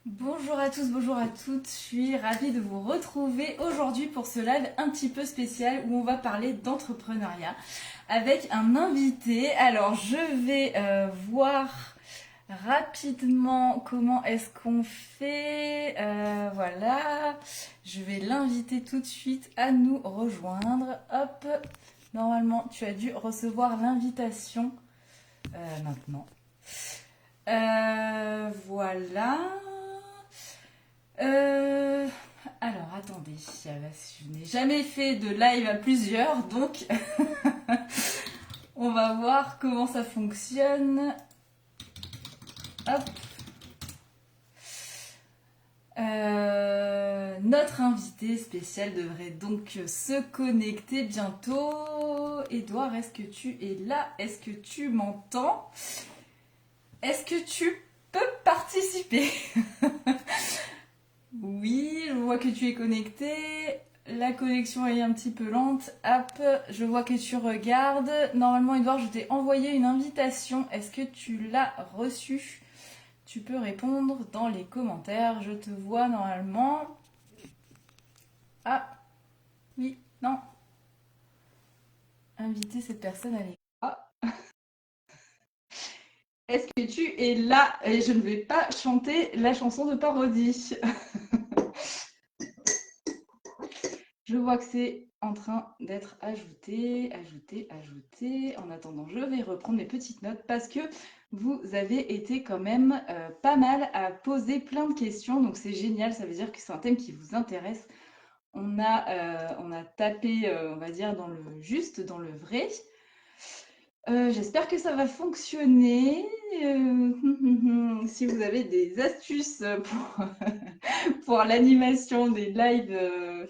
Bonjour à tous, bonjour à toutes, je suis ravie de vous retrouver aujourd'hui pour ce live un petit peu spécial où on va parler d'entrepreneuriat avec un invité. Alors je vais voir rapidement comment est-ce qu'on fait. Voilà, je vais l'inviter tout de suite à nous rejoindre. Hop, normalement tu as dû recevoir l'invitation maintenant. Voilà. Euh, alors, attendez, je n'ai jamais fait de live à plusieurs, donc on va voir comment ça fonctionne. Hop. Notre invité spécial devrait donc se connecter bientôt. Edouard, est-ce que tu es là? Est-ce que tu m'entends? Est-ce que tu peux participer? Oui, je vois que tu es connecté. La connexion est un petit peu lente. Hop, je vois que tu regardes. Normalement, Edouard, je t'ai envoyé une invitation. Est-ce que tu l'as reçue? Tu peux répondre dans les commentaires. Je te vois normalement. Ah, oui, non. Inviter cette personne à l'écran. Ah, est-ce que tu es là? Et je ne vais pas chanter la chanson de parodie. Je vois que c'est en train d'être ajouté, ajouté, ajouté. En attendant, je vais reprendre mes petites notes parce que vous avez été quand même pas mal à poser plein de questions. Donc c'est génial, ça veut dire que c'est un thème qui vous intéresse. On a tapé, on va dire, dans le juste, dans le vrai. J'espère que ça va fonctionner. Si vous avez des astuces pour, pour l'animation des lives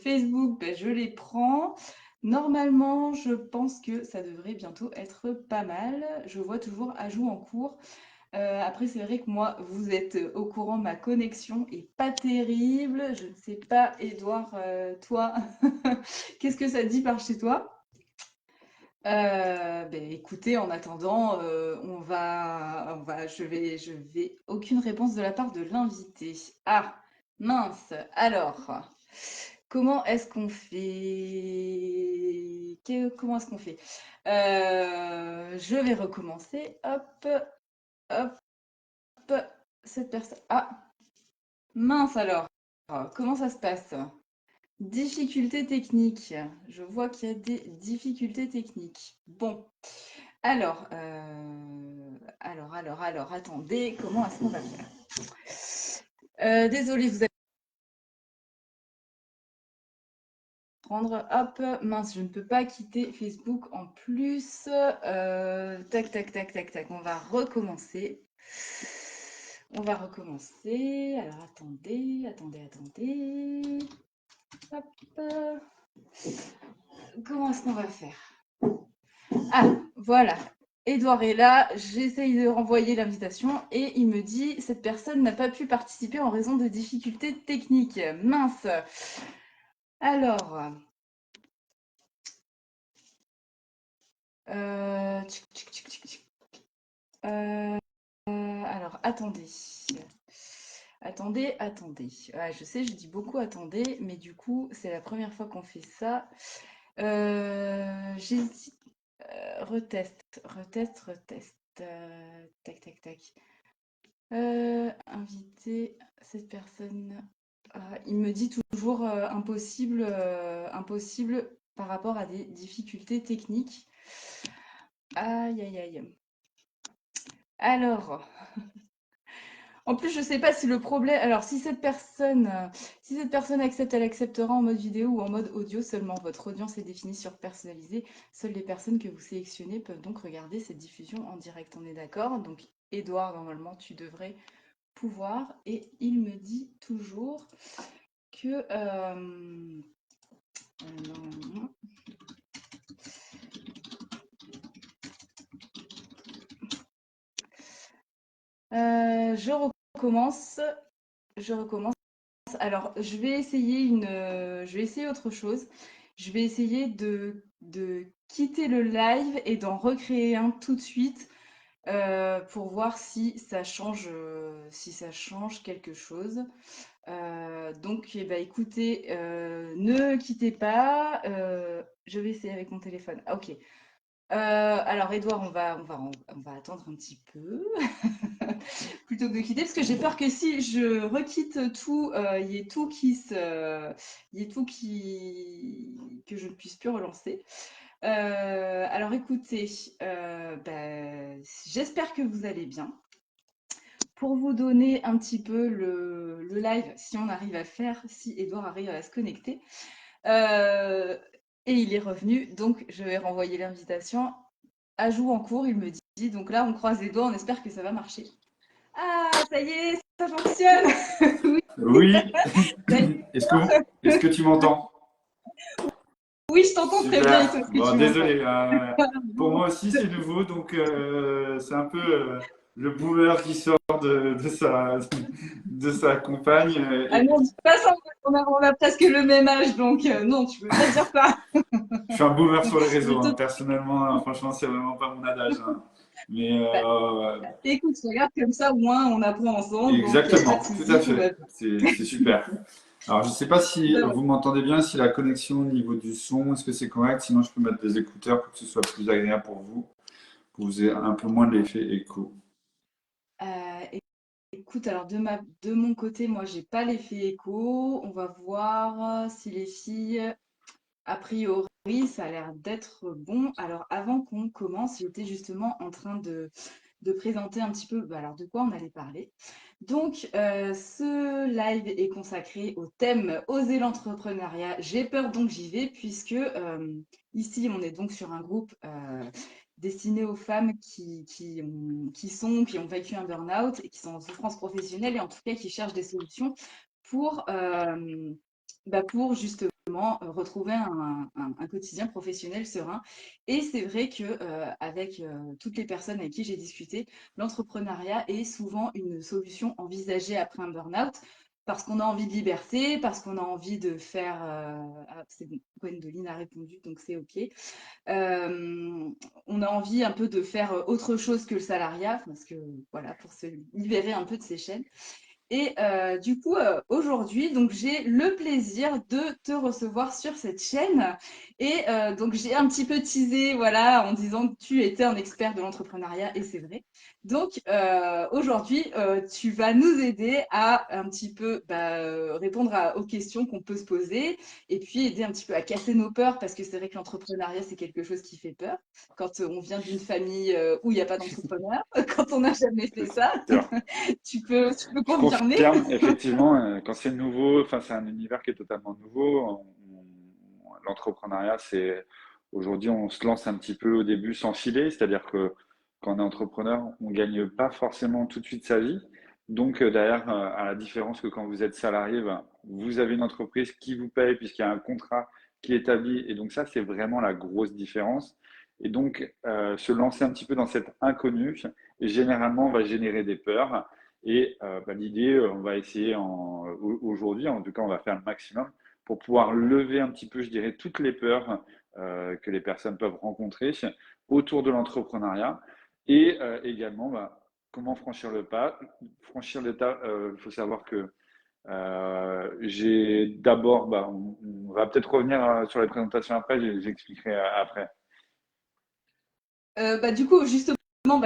Facebook, ben, je les prends. Normalement, je pense que ça devrait bientôt être pas mal. Je vois toujours ajout en cours. Après, c'est vrai que moi, vous êtes au courant, ma connexion est pas terrible. Je ne sais pas, Edouard, toi, qu'est-ce que ça dit par chez toi? Ben, écoutez, en attendant, je vais, aucune réponse de la part de l'invité. Ah, mince. Alors, comment est-ce qu'on fait? Comment est-ce qu'on fait? Je vais recommencer. Hop, hop, cette personne. Ah, mince alors. Comment ça se passe? Difficultés techniques. Je vois qu'il y a des difficultés techniques. Bon. Alors, attendez, comment est-ce qu'on va faire? Désolée, vous allez prendre. Hop, mince, je ne peux pas quitter Facebook en plus. Tac, tac, tac, tac, tac. On va recommencer. On va recommencer. Alors, attendez, attendez, attendez. Hop. Comment est-ce qu'on va faire? Ah, voilà. Edouard est là, j'essaye de renvoyer l'invitation et il me dit cette personne n'a pas pu participer en raison de difficultés techniques. Mince. Alors, tchic, tchic, tchic, tchic, tchic. Alors, attendez. Attendez, attendez. Ah, je sais, je dis beaucoup attendez, mais du coup, c'est la première fois qu'on fait ça. J'hésite. Retest, retest, retest. Tac, tac, tac. Inviter cette personne. Il me dit toujours impossible, impossible par rapport à des difficultés techniques. Aïe, aïe, aïe. Alors, en plus, je ne sais pas si le problème. Alors, si cette personne accepte, elle acceptera en mode vidéo ou en mode audio seulement. Votre audience est définie sur personnalisée. Seules les personnes que vous sélectionnez peuvent donc regarder cette diffusion en direct. On est d'accord? Donc, Edouard, normalement, tu devrais pouvoir. Et il me dit toujours que non, je recommence. Je recommence. Alors, je vais essayer autre chose. Je vais essayer de quitter le live et d'en recréer un tout de suite. pour voir si ça change quelque chose. Donc, eh ben, écoutez, ne quittez pas. Je vais essayer avec mon téléphone. Ah, ok. Alors, Edouard, on va attendre un petit peu plutôt que de quitter, parce que j'ai peur que si je requitte tout, il y ait tout il y ait tout que je ne puisse plus relancer. Alors, écoutez, j'espère que vous allez bien. Pour vous donner un petit peu le live, si on arrive à faire, si Edouard arrive à se connecter. Euh, et il est revenu, donc je vais renvoyer l'invitation. Ajout en cours, il me dit. Donc là, on croise les doigts, on espère que ça va marcher. Ah, ça y est, ça fonctionne. Oui, Oui. ça y est. Est-ce que tu m'entends? Oui, je t'entends très bien et toi, Super. est-ce que Bon, tu m'entends? désolé. Pour moi aussi, c'est nouveau, donc c'est un peu le boomer qui sort de sa compagne. Ah non, dis pas ça, on a presque le même âge, donc non, tu peux pas dire ça. Je suis un boomer sur les Je réseaux, te... hein. Personnellement, franchement, c'est vraiment pas mon adage, hein. Mais Bah, écoute, regarde comme ça, au moins on apprend ensemble, donc pas de exactement, tout à souci, tout va fait. bien. C'est super. Alors, je ne sais pas si Ben, vous m'entendez bien, si la connexion au niveau du son, est-ce que c'est correct? Sinon, je peux mettre des écouteurs pour que ce soit plus agréable pour que vous ayez un peu moins de l'effet écho. euh, écoute, alors de mon côté, moi, j'ai pas l'effet écho. On va voir si les filles, a priori, ça a l'air d'être bon. Alors, avant qu'on commence, j'étais justement en train de présenter un petit peu alors de quoi on allait parler. Donc, ce live est consacré au thème Oser l'entrepreneuriat. J'ai peur donc j'y vais, puisque ici, on est donc sur un groupe destiné aux femmes qui ont vécu un burn-out et qui sont en souffrance professionnelle et en tout cas qui cherchent des solutions pour, pour justement retrouver un quotidien professionnel serein. Et c'est vrai que avec toutes les personnes avec qui j'ai discuté, l'entrepreneuriat est souvent une solution envisagée après un burn-out parce qu'on a envie de liberté, parce qu'on a envie de faire. C'est bon, Gwendoline a répondu, donc c'est OK. On a envie un peu de faire autre chose que le salariat, parce que voilà, pour se libérer un peu de ces chaînes. Et du coup, aujourd'hui, donc j'ai le plaisir de te recevoir sur cette chaîne. Et donc j'ai un petit peu teasé, voilà, en disant que tu étais un expert de l'entrepreneuriat, et c'est vrai. Donc aujourd'hui, tu vas nous aider à un petit peu répondre aux questions qu'on peut se poser, et puis aider un petit peu à casser nos peurs, parce que c'est vrai que l'entrepreneuriat, c'est quelque chose qui fait peur. Quand on vient d'une famille où il n'y a pas d'entrepreneur, quand on n'a jamais fait C'est ça. sûr. Tu peux Je confirmer? confirme, effectivement, quand c'est nouveau, enfin, c'est un univers qui est totalement nouveau. L'entrepreneuriat, c'est aujourd'hui, on se lance un petit peu au début sans filet, c'est-à-dire que quand on est entrepreneur, on ne gagne pas forcément tout de suite sa vie. Donc, derrière, à la différence que quand vous êtes salarié, ben, vous avez une entreprise qui vous paye puisqu'il y a un contrat qui est établi. Et donc, ça, c'est vraiment la grosse différence. Et donc, se lancer un petit peu dans cet inconnu, généralement, va générer des peurs. Et l'idée, on va essayer aujourd'hui, en tout cas, on va faire le maximum pour pouvoir lever un petit peu, je dirais, toutes les peurs que les personnes peuvent rencontrer autour de l'entrepreneuriat. Et également, comment franchir le pas. Franchir l'état, il faut savoir que j'ai d'abord, on va peut-être revenir sur les présentations après, j'expliquerai après. Du coup, justement,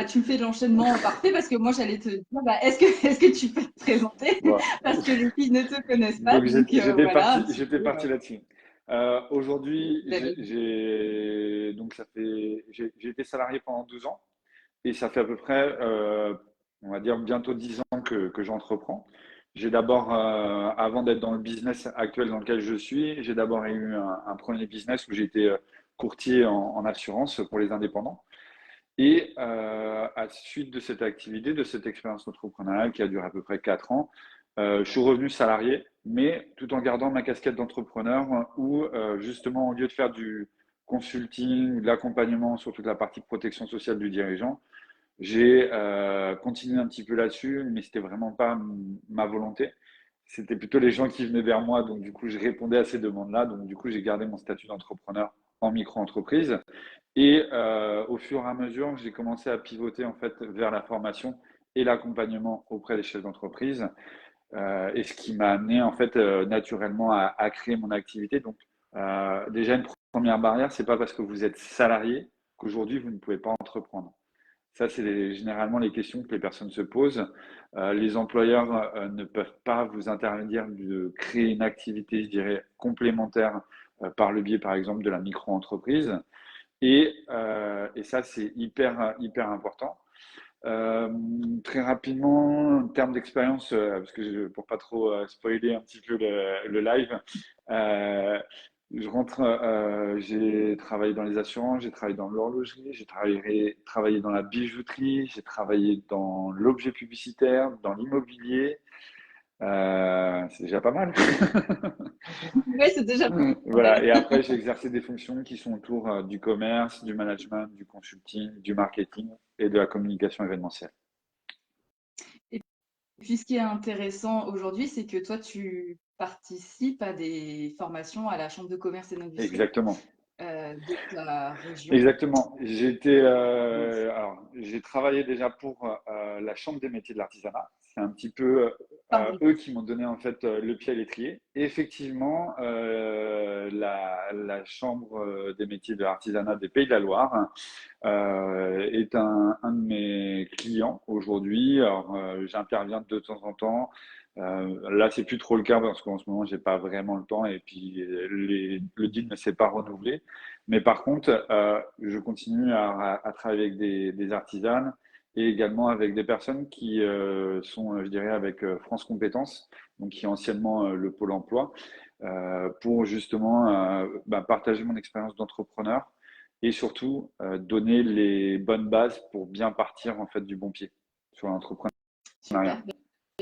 tu me fais l'enchaînement parfait parce que moi, j'allais te dire, est-ce que tu peux te présenter? Voilà. Parce que les filles ne te connaissent pas, Donc donc voilà, un petit j'étais peu. parti là-dessus. Aujourd'hui, Vas-y. donc j'ai été salarié pendant 12 ans et ça fait à peu près, on va dire bientôt 10 ans que j'entreprends. J'ai d'abord, avant d'être dans le business actuel dans lequel je suis, j'ai d'abord eu un premier business où j'étais courtier en assurance pour les indépendants. Et à la suite de cette activité, de cette expérience entrepreneuriale qui a duré à peu près 4 ans, je suis revenu salarié, mais tout en gardant ma casquette d'entrepreneur où justement, au lieu de faire du consulting ou de l'accompagnement sur toute la partie protection sociale du dirigeant, j'ai continué un petit peu là-dessus, mais c'était vraiment pas ma volonté. C'était plutôt les gens qui venaient vers moi, donc du coup, je répondais à ces demandes-là. Donc du coup, j'ai gardé mon statut d'entrepreneur en micro-entreprise. Et au fur et à mesure, j'ai commencé à pivoter en fait vers la formation et l'accompagnement auprès des chefs d'entreprise. Et ce qui m'a amené en fait naturellement à créer mon activité. Donc déjà une première barrière, c'est pas parce que vous êtes salarié qu'aujourd'hui vous ne pouvez pas entreprendre. Ça, c'est généralement les questions que les personnes se posent. Les employeurs ne peuvent pas vous interdire de créer une activité, je dirais, complémentaire par le biais, par exemple, de la micro-entreprise. Et ça, c'est hyper important. Euh, Très rapidement, en termes d'expérience, parce que pour pas trop spoiler un petit peu le live, euh, j'ai travaillé dans les assurances, j'ai travaillé dans l'horlogerie, j'ai travaillé dans la bijouterie, j'ai travaillé dans l'objet publicitaire, dans l'immobilier. C'est déjà pas mal. Oui, c'est déjà pas Voilà. mal. Et après, j'ai exercé des fonctions qui sont autour du commerce, du management, du consulting, du marketing et de la communication événementielle. Et puis, ce qui est intéressant aujourd'hui, c'est que toi, tu participes à des formations à la Chambre de commerce et d'industrie Exactement. de ta région. Exactement. Alors, j'ai travaillé déjà pour la Chambre des métiers de l'artisanat. C'est un petit peu Pardon. eux qui m'ont donné en fait le pied à l'étrier. Et effectivement, la Chambre des métiers de l'artisanat des Pays de la Loire est un de mes clients aujourd'hui. Alors, j'interviens de temps en temps. Là, c'est plus trop le cas parce qu'en ce moment, j'ai pas vraiment le temps et puis le deal ne s'est pas renouvelé. Mais par contre, je continue à travailler avec des artisanes et également avec des personnes qui sont, je dirais, avec France Compétences, donc qui est anciennement le Pôle Emploi, pour justement partager mon expérience d'entrepreneur et surtout donner les bonnes bases pour bien partir en fait du bon pied sur l'entrepreneuriat. Super.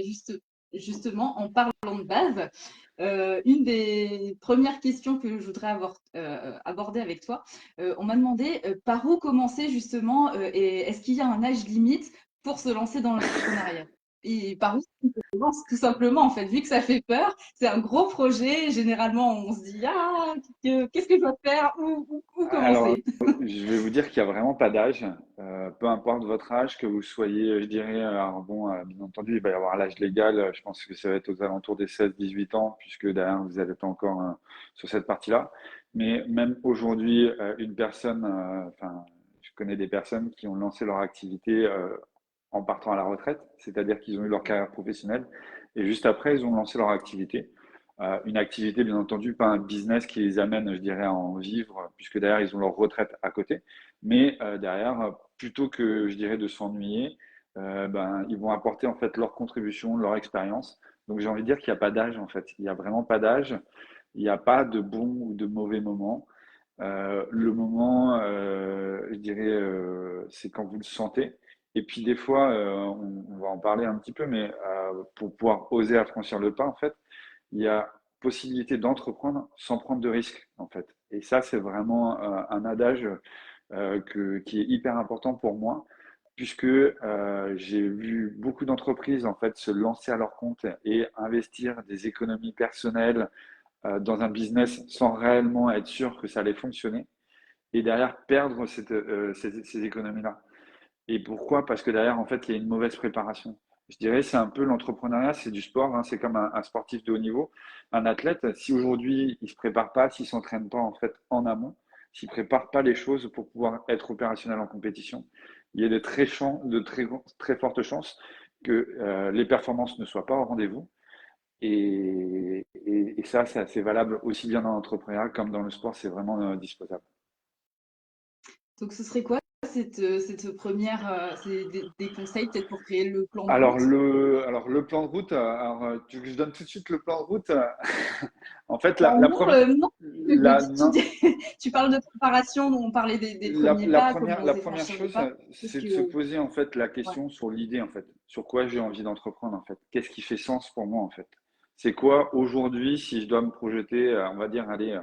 Juste, justement, en parlant de base, une des premières questions que je voudrais aborder avec toi, on m'a demandé par où commencer justement et est-ce qu'il y a un âge limite pour se lancer dans l'entrepreneuriat? Et par où on commence tout simplement en fait, vu que ça fait peur, c'est un gros projet, généralement on se dit ah qu'est-ce que je dois faire, où Alors, commencer? je vais vous dire qu'il n'y a vraiment pas d'âge. Peu importe votre âge, que vous soyez, je dirais, alors bon, bien entendu, il va y avoir l'âge légal. Je pense que ça va être aux alentours des 16-18 ans, puisque derrière, vous êtes encore sur cette partie-là. Mais même aujourd'hui, une personne, enfin, je connais des personnes qui ont lancé leur activité en partant à la retraite, c'est-à-dire qu'ils ont eu leur carrière professionnelle et juste après, ils ont lancé leur activité. Une activité, bien entendu, pas un business qui les amène, je dirais, à en vivre, puisque derrière, ils ont leur retraite à côté. Mais derrière, plutôt que, je dirais, de s'ennuyer, ils vont apporter en fait leur contribution, leur expérience. Donc j'ai envie de dire qu'il n'y a pas d'âge en fait. Il n'y a vraiment pas d'âge. Il n'y a pas de bon ou de mauvais moment. Le moment, je dirais, c'est quand vous le sentez. Et puis des fois, on va en parler un petit peu, mais pour pouvoir oser affranchir le pas, en fait, il y a possibilité d'entreprendre sans prendre de risques, en fait. Et ça, c'est vraiment un adage qui est hyper important pour moi, puisque j'ai vu beaucoup d'entreprises en fait se lancer à leur compte et investir des économies personnelles dans un business sans réellement être sûr que ça allait fonctionner et derrière perdre ces économies-là. Et pourquoi? Parce que derrière, en fait, il y a une mauvaise préparation. Je dirais, c'est un peu l'entrepreneuriat, c'est du sport, hein, c'est comme un sportif de haut niveau, un athlète. Si aujourd'hui, il se prépare pas, s'il s'entraîne pas en fait en amont, s'il prépare pas les choses pour pouvoir être opérationnel en compétition, il y a très fortes chances que les performances ne soient pas au rendez-vous. Et ça, c'est assez valable aussi bien dans l'entrepreneuriat comme dans le sport, c'est vraiment disposable. Donc ce serait quoi cette première, c'est des conseils peut-être pour créer le plan de Alors route? le plan de route, tu veux que je donne tout de suite le plan de route? En fait, En gros, non, non, tu parles de préparation, dont on parlait des premiers pas, comment la oser première franchir le chose, pas. Qu'est-ce c'est de se que poser en fait la ouais. question sur l'idée en fait, sur quoi j'ai envie d'entreprendre en fait, qu'est-ce qui fait sens pour moi en fait. C'est quoi aujourd'hui si je dois me projeter, on va dire, aller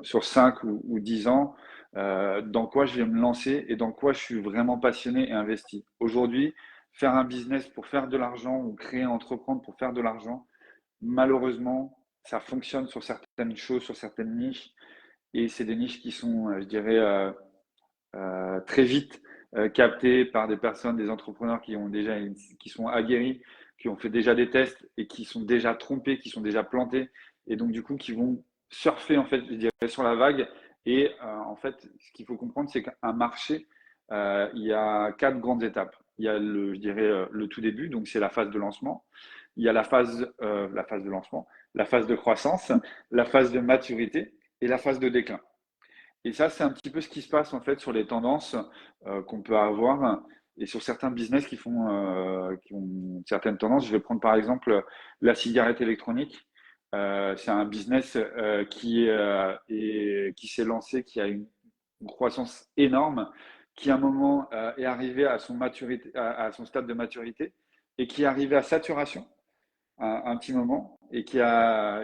sur 5 ou 10 ans, dans quoi je vais me lancer et dans quoi je suis vraiment passionné et investi. Aujourd'hui, faire un business pour faire de l'argent ou créer, entreprendre pour faire de l'argent, malheureusement, ça fonctionne sur certaines choses, sur certaines niches. et c'est des niches qui sont, je dirais, très vite captées par des personnes, des entrepreneurs qui sont aguerris, qui ont fait déjà des tests et qui sont déjà trompés, qui sont déjà plantés, et donc du coup qui vont surfer en fait, je dirais, sur la vague. Et en fait, ce qu'il faut comprendre, c'est qu'un marché, il y a quatre grandes étapes. Il y a je dirais, le tout début, donc c'est la phase de lancement. Il y a la phase de lancement, la phase de croissance, la phase de maturité et la phase de déclin. Et ça, c'est un petit peu ce qui se passe en fait sur les tendances qu'on peut avoir et sur certains business qui ont certaines tendances. Je vais prendre par exemple la cigarette électronique. C'est un business qui s'est lancé, qui a une croissance énorme, qui à un moment est arrivé à son maturité, à son stade de maturité et qui est arrivé à saturation un petit moment et qui a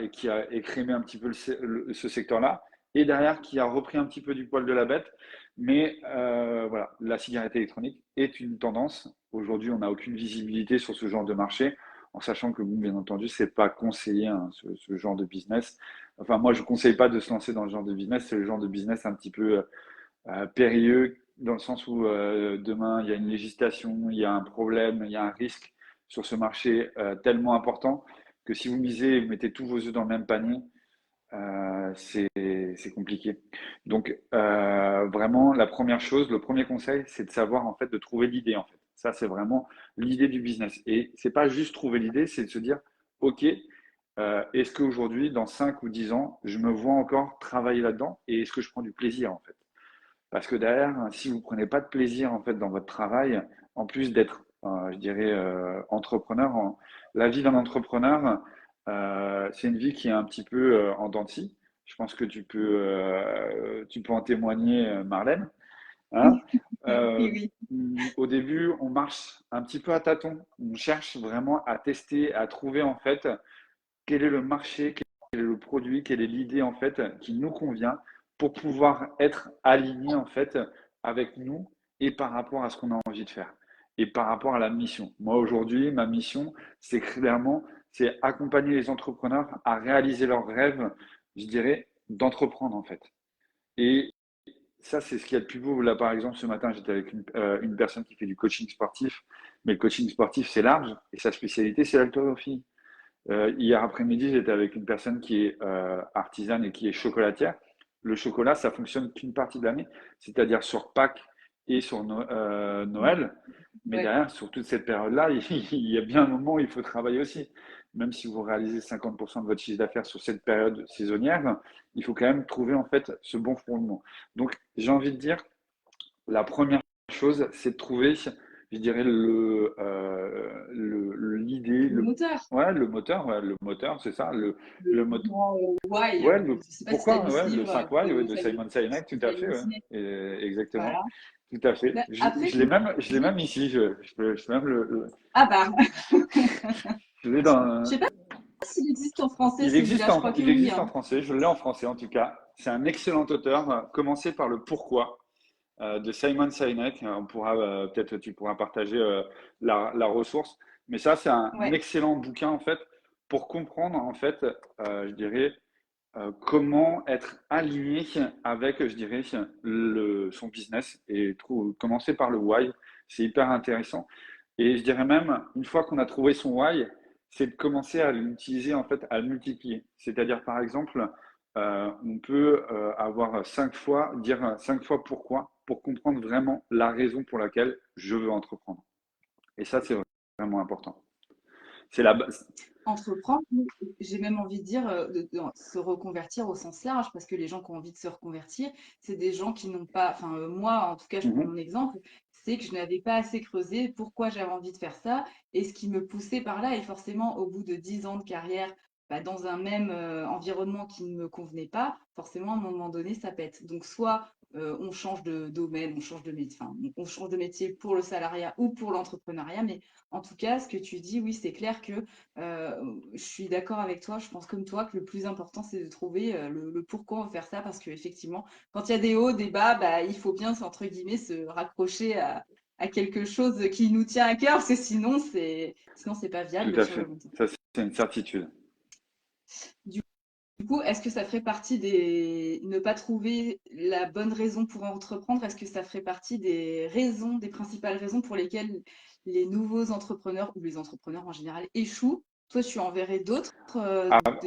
écrémé un petit peu ce secteur-là, et derrière qui a repris un petit peu du poil de la bête. Mais voilà, la cigarette électronique est une tendance. Aujourd'hui, on n'a aucune visibilité sur ce genre de marché, en sachant que, bon, bien entendu, c'est pas conseillé hein, ce genre de business. Enfin, moi, je ne conseille pas de se lancer dans ce genre de business. C'est le genre de business un petit peu périlleux, dans le sens où demain, il y a une législation, il y a un problème, il y a un risque sur ce marché tellement important que si vous misez et vous mettez tous vos œufs dans le même panier, c'est compliqué. Donc, vraiment, la première chose, le premier conseil, c'est de savoir, en fait, de trouver l'idée, en fait. Ça, c'est vraiment l'idée du business. Et c'est pas juste trouver l'idée, c'est de se dire, OK, est-ce qu'aujourd'hui, dans 5 ou 10 ans, je me vois encore travailler là-dedans et est-ce que je prends du plaisir, en fait? Parce que derrière, si vous prenez pas de plaisir en fait dans votre travail, en plus d'être, je dirais, entrepreneur, la vie d'un entrepreneur, c'est une vie qui est un petit peu en dents de scie. Je pense que tu peux en témoigner, Marlène. Hein. Oui, oui. Au début, on marche un petit peu à tâtons. On cherche vraiment à tester, à trouver en fait quel est le marché, quel est le produit, quelle est l'idée en fait qui nous convient pour pouvoir être aligné en fait avec nous et par rapport à ce qu'on a envie de faire et par rapport à la mission. Moi aujourd'hui, ma mission, c'est clairement, c'est accompagner les entrepreneurs à réaliser leurs rêves, je dirais, d'entreprendre en fait. Et ça, c'est ce qu'il y a de plus beau. Là, par exemple, ce matin, j'étais avec une personne qui fait du coaching sportif, mais le coaching sportif, c'est large et sa spécialité, c'est l'haltérophilie. Hier après-midi, j'étais avec une personne qui est artisane et qui est chocolatière. Le chocolat, ça fonctionne qu'une partie de l'année, c'est-à-dire sur Pâques et sur Noël. Mais Ouais. derrière, sur toute cette période-là, il y a bien un moment où il faut travailler aussi. Même si vous réalisez 50% de votre chiffre d'affaires sur cette période saisonnière, il faut quand même trouver en fait ce bon fondement. Donc, j'ai envie de dire, la première chose, c'est de trouver, je dirais, l'idée, Le moteur, ouais, le moteur, c'est ça, le le moteur. grand why. Ouais, Je ne sais pas si tu as pourquoi, lu ce ouais, le livre 5 why ouais, de de Simon Sinek, tout à fait, Simon ouais. Sinek. Exactement, Voilà. tout à fait. Bah, après, je me Je l'ai dis, même ici, je peux même ah bah, je l'ai je dans, sais pas s'il existe en français celui-là, je crois que il oui, existe en hein. français, je l'ai en français en tout cas. C'est un excellent auteur, commencez par le pourquoi. De Simon Sinek. Peut-être tu pourras partager la ressource. Mais ça, c'est un Ouais. excellent bouquin en fait pour comprendre en fait, je dirais, comment être aligné avec, je dirais, son business et commencer par le why. C'est hyper intéressant. Et je dirais même, une fois qu'on a trouvé son why, c'est de commencer à l'utiliser, en fait, à le multiplier. C'est-à-dire, par exemple, on peut avoir 5 fois, dire 5 fois pourquoi, pour comprendre vraiment la raison pour laquelle je veux entreprendre. Et ça, c'est vraiment important. C'est la base. Entreprendre, j'ai même envie de dire de se reconvertir au sens large, parce que les gens qui ont envie de se reconvertir, c'est des gens qui n'ont pas, enfin moi en tout cas je prends Mhm. mon exemple, c'est que je n'avais pas assez creusé pourquoi j'avais envie de faire ça et ce qui me poussait par là. Et forcément, au bout de 10 ans de carrière, bah, dans un même environnement qui ne me convenait pas, forcément à un moment donné ça pète. Donc soit on change de domaine, on change de métier, enfin, on change de métier pour le salariat ou pour l'entrepreneuriat, mais en tout cas, ce que tu dis, oui, c'est clair que je suis d'accord avec toi. Je pense comme toi que le plus important, c'est de trouver le pourquoi on veut faire ça. Parce qu'effectivement, quand il y a des hauts, des bas, bah, il faut bien, entre guillemets, se raccrocher à quelque chose qui nous tient à cœur. Parce que sinon, c'est pas Tout viable à sur le fait. long terme. Ça, c'est une certitude. du coup, est-ce que ça ferait partie des ne pas trouver la bonne raison pour entreprendre? Est-ce que ça ferait partie des raisons, des principales raisons pour lesquelles les nouveaux entrepreneurs ou les entrepreneurs en général échouent? Toi, tu en verrais d'autres,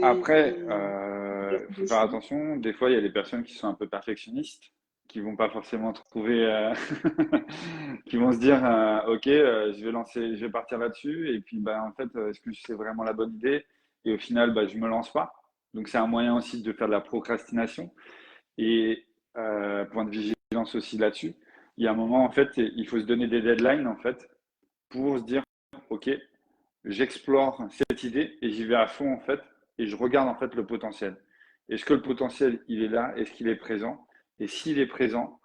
Après, des raisons il faut faire d'échouer? attention. Des fois, il y a des personnes qui sont un peu perfectionnistes, qui vont pas forcément trouver, qui vont se dire, ok, je vais partir là-dessus, et puis, bah, en fait, est-ce que c'est vraiment la bonne idée? Et au final, bah, je me lance pas. Donc, c'est un moyen aussi de faire de la procrastination et point de vigilance aussi là-dessus. Il y a un moment, en fait, il faut se donner des deadlines, en fait, pour se dire, ok, j'explore cette idée et j'y vais à fond en fait et je regarde en fait le potentiel. Est-ce que le potentiel il est là? Est-ce qu'il est présent? Et s'il est présent,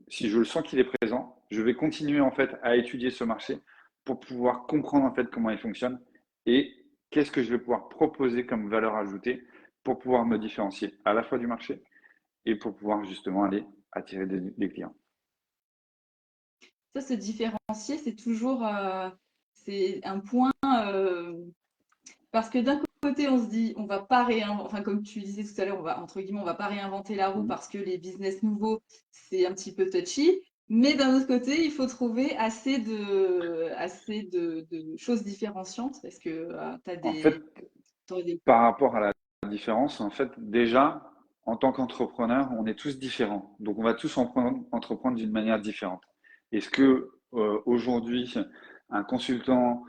si je le sens qu'il est présent, je vais continuer en fait à étudier ce marché pour pouvoir comprendre en fait comment il fonctionne et qu'est-ce que je vais pouvoir proposer comme valeur ajoutée pour pouvoir me différencier à la fois du marché et pour pouvoir justement aller attirer des clients. Ça, se différencier, c'est toujours c'est un point parce que d'un côté, on se dit, on va pas réinventer, enfin comme tu disais tout à l'heure, on va entre guillemets, on va pas réinventer la roue Mmh. parce que les business nouveaux, c'est un petit peu touchy. Mais d'un autre côté, il faut trouver assez de choses différenciantes parce que tu as En fait, des... par rapport à la différence, en fait, déjà, en tant qu'entrepreneur, on est tous différents. Donc, on va tous entreprendre d'une manière différente. Est-ce que aujourd'hui, un consultant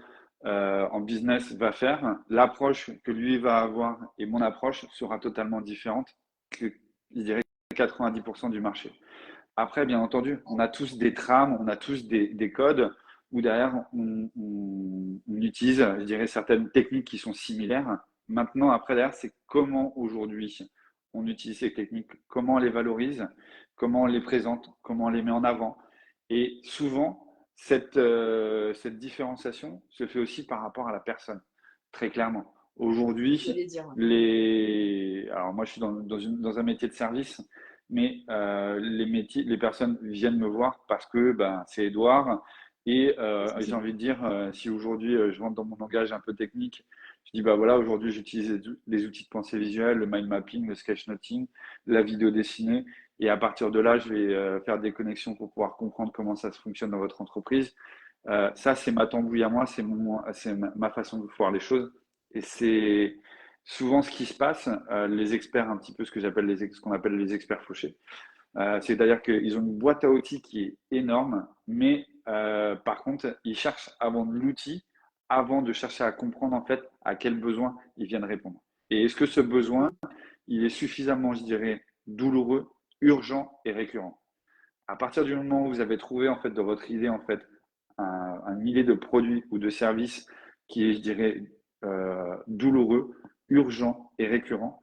en business va faire, l'approche que lui va avoir et mon approche sera totalement différente que, je dirais, 90% du marché. Après, bien entendu, on a tous des trames, on a tous des codes où derrière, on utilise, je dirais, certaines techniques qui sont similaires. Maintenant, après, derrière, c'est comment aujourd'hui on utilise ces techniques, comment on les valorise, comment on les présente, comment on les met en avant. Et souvent, cette différenciation se fait aussi par rapport à la personne, très clairement. Aujourd'hui, J'allais dire, ouais. alors moi, je suis dans un métier de service, mais les personnes viennent me voir parce que ben, c'est Edouard. Et j'ai envie de dire, si aujourd'hui je rentre dans mon langage un peu technique, je dis bah voilà, aujourd'hui j'utilise les outils de pensée visuelle, le mind mapping, le sketchnoting, la vidéo dessinée. Et à partir de là, je vais faire des connexions pour pouvoir comprendre comment ça se fonctionne dans votre entreprise. Ça, c'est ma tambouille à moi, c'est ma façon de voir les choses. Et c'est souvent ce qui se passe. Les experts, un petit peu ce qu'on appelle les experts fauchés. C'est-à-dire qu'ils ont une boîte à outils qui est énorme, mais par contre, ils cherchent avant de l'outil, avant de chercher à comprendre en fait à quel besoin ils viennent répondre. Et est-ce que ce besoin, il est suffisamment, je dirais, douloureux, urgent et récurrent? À partir du moment où vous avez trouvé en fait de votre idée en fait un millier de produits ou de services qui est, je dirais, douloureux, urgent et récurrent,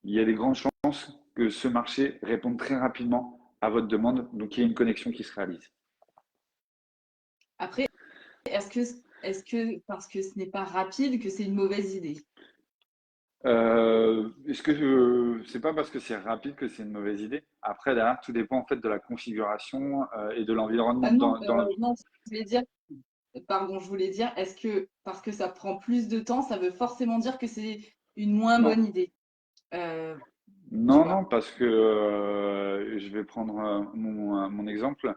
il y a des grandes chances que ce marché réponde très rapidement à votre demande, donc il y a une connexion qui se réalise. Après, est-ce que parce que ce n'est pas rapide que c'est une mauvaise idée? Est-ce que c'est pas parce que c'est rapide que c'est une mauvaise idée? Après, derrière, tout dépend en fait de la configuration et de l'environnement Ah non, dans. non, je voulais dire, pardon, je voulais dire, est-ce que parce que ça prend plus de temps, ça veut forcément dire que c'est une moins Non, bonne idée? Euh, tu non, non, vois. parce que je vais prendre mon exemple.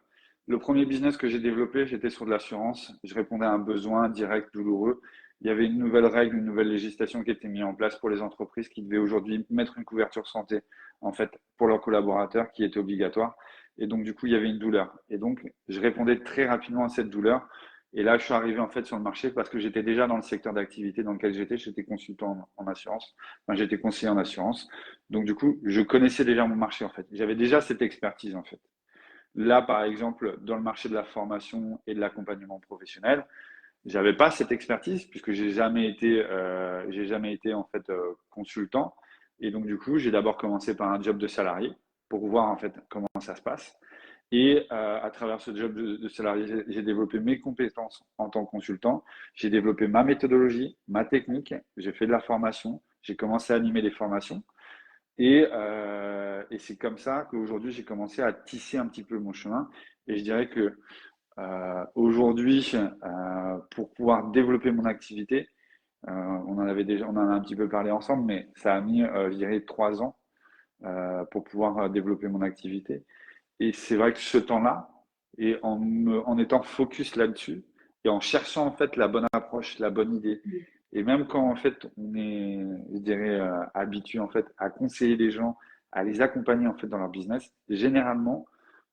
Le premier business que j'ai développé, j'étais sur de l'assurance. Je répondais à un besoin direct, douloureux. Il y avait une nouvelle règle, une nouvelle législation qui était mise en place pour les entreprises qui devaient aujourd'hui mettre une couverture santé, en fait, pour leurs collaborateurs, qui était obligatoire. Et donc, du coup, il y avait une douleur. Et donc, je répondais très rapidement à cette douleur. Et là, je suis arrivé, en fait, sur le marché parce que j'étais déjà dans le secteur d'activité dans lequel j'étais. J'étais consultant en assurance. Enfin, j'étais conseiller en assurance. Donc, du coup, je connaissais déjà mon marché, en fait. J'avais déjà cette expertise, en fait. Là, par exemple, dans le marché de la formation et de l'accompagnement professionnel, j'avais pas cette expertise puisque j'ai jamais été en fait consultant. Et donc, du coup, j'ai d'abord commencé par un job de salarié pour voir en fait comment ça se passe. Et à travers ce job de salarié, j'ai développé mes compétences en tant que consultant. J'ai développé ma méthodologie, ma technique. J'ai fait de la formation. J'ai commencé à animer des formations. Et c'est comme ça qu'aujourd'hui, j'ai commencé à tisser un petit peu mon chemin. Et je dirais que aujourd'hui, pour pouvoir développer mon activité, On en a un petit peu parlé ensemble, mais ça a mis, je dirais, 3 ans pour pouvoir développer mon activité. Et c'est vrai que ce temps-là, et en étant focus là-dessus, et en cherchant en fait la bonne approche, la bonne idée, et même quand en fait on est, je dirais, habitué en fait à conseiller les gens, à les accompagner en fait dans leur business, généralement,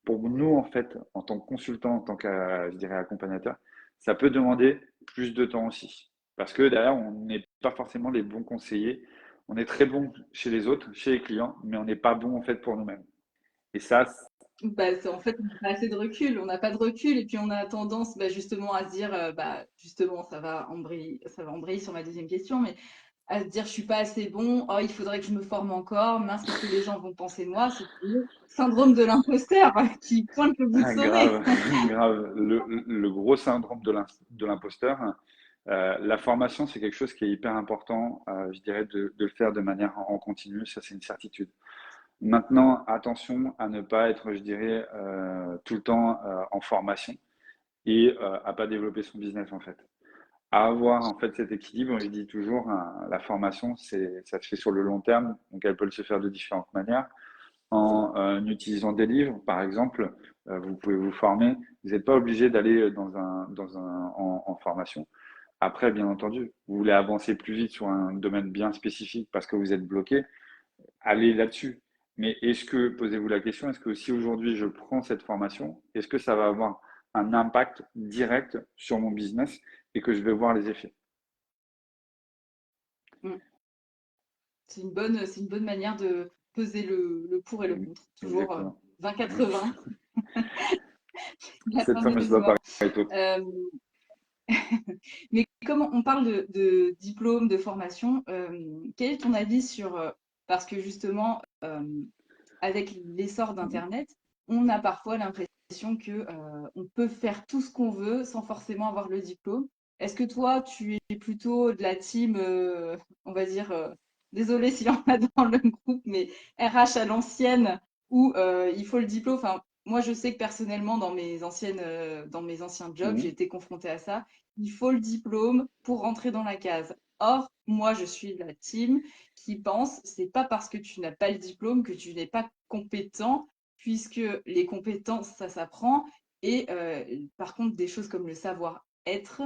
pour nous en fait, en tant que consultant, en tant que, je dirais, accompagnateur, ça peut demander plus de temps aussi. Parce que derrière, on n'est pas forcément les bons conseillers. On est très bon chez les autres, chez les clients, mais on n'est pas bon en fait pour nous-mêmes. Et ça, Bah, en fait, on n'a pas assez de recul, on n'a pas de recul et puis on a tendance bah, justement à se dire, bah, justement, ça va embrayer sur ma deuxième question, mais à se dire, je suis pas assez bon, oh, il faudrait que je me forme encore, mince, qu'est-ce que les gens vont penser de moi? C'est le syndrome de l'imposteur qui pointe le bout de ah, son nez. grave, grave. Le gros syndrome de l'imposteur. La formation, c'est quelque chose qui est hyper important, je dirais, de le faire de manière en continu, ça c'est une certitude. Maintenant, attention à ne pas être, je dirais, tout le temps en formation et à pas développer son business en fait. À avoir en fait cet équilibre, je dis toujours, hein, la formation, ça se fait sur le long terme, donc elle peut se faire de différentes manières en utilisant des livres, par exemple, vous pouvez vous former. Vous n'êtes pas obligé d'aller en formation. Après, bien entendu, vous voulez avancer plus vite sur un domaine bien spécifique parce que vous êtes bloqué, allez là-dessus. Mais posez-vous la question, est-ce que si aujourd'hui je prends cette formation, est-ce que ça va avoir un impact direct sur mon business et que je vais voir les effets? Mm. C'est une bonne manière de peser le pour et le contre. Toujours Exactement. 20-80, la Cette fameuse fameuse loi loi. Pareto. Euh, Mais comme on parle de diplôme, de formation, quel est ton avis sur, parce que justement, avec l'essor d'Internet, on a parfois l'impression que, on peut faire tout ce qu'on veut sans forcément avoir le diplôme. Est-ce que toi, tu es plutôt de la team, on va dire, désolée s'il y en a dans le groupe, mais RH à l'ancienne où il faut le diplôme. Enfin, moi, je sais que personnellement, dans mes anciens jobs, j'ai Mhm. été confrontée à ça. Il faut le diplôme pour rentrer dans la case. Or, moi, je suis de la team qui pense c'est pas parce que tu n'as pas le diplôme que tu n'es pas compétent, puisque les compétences, ça s'apprend. Et par contre, des choses comme le savoir-être,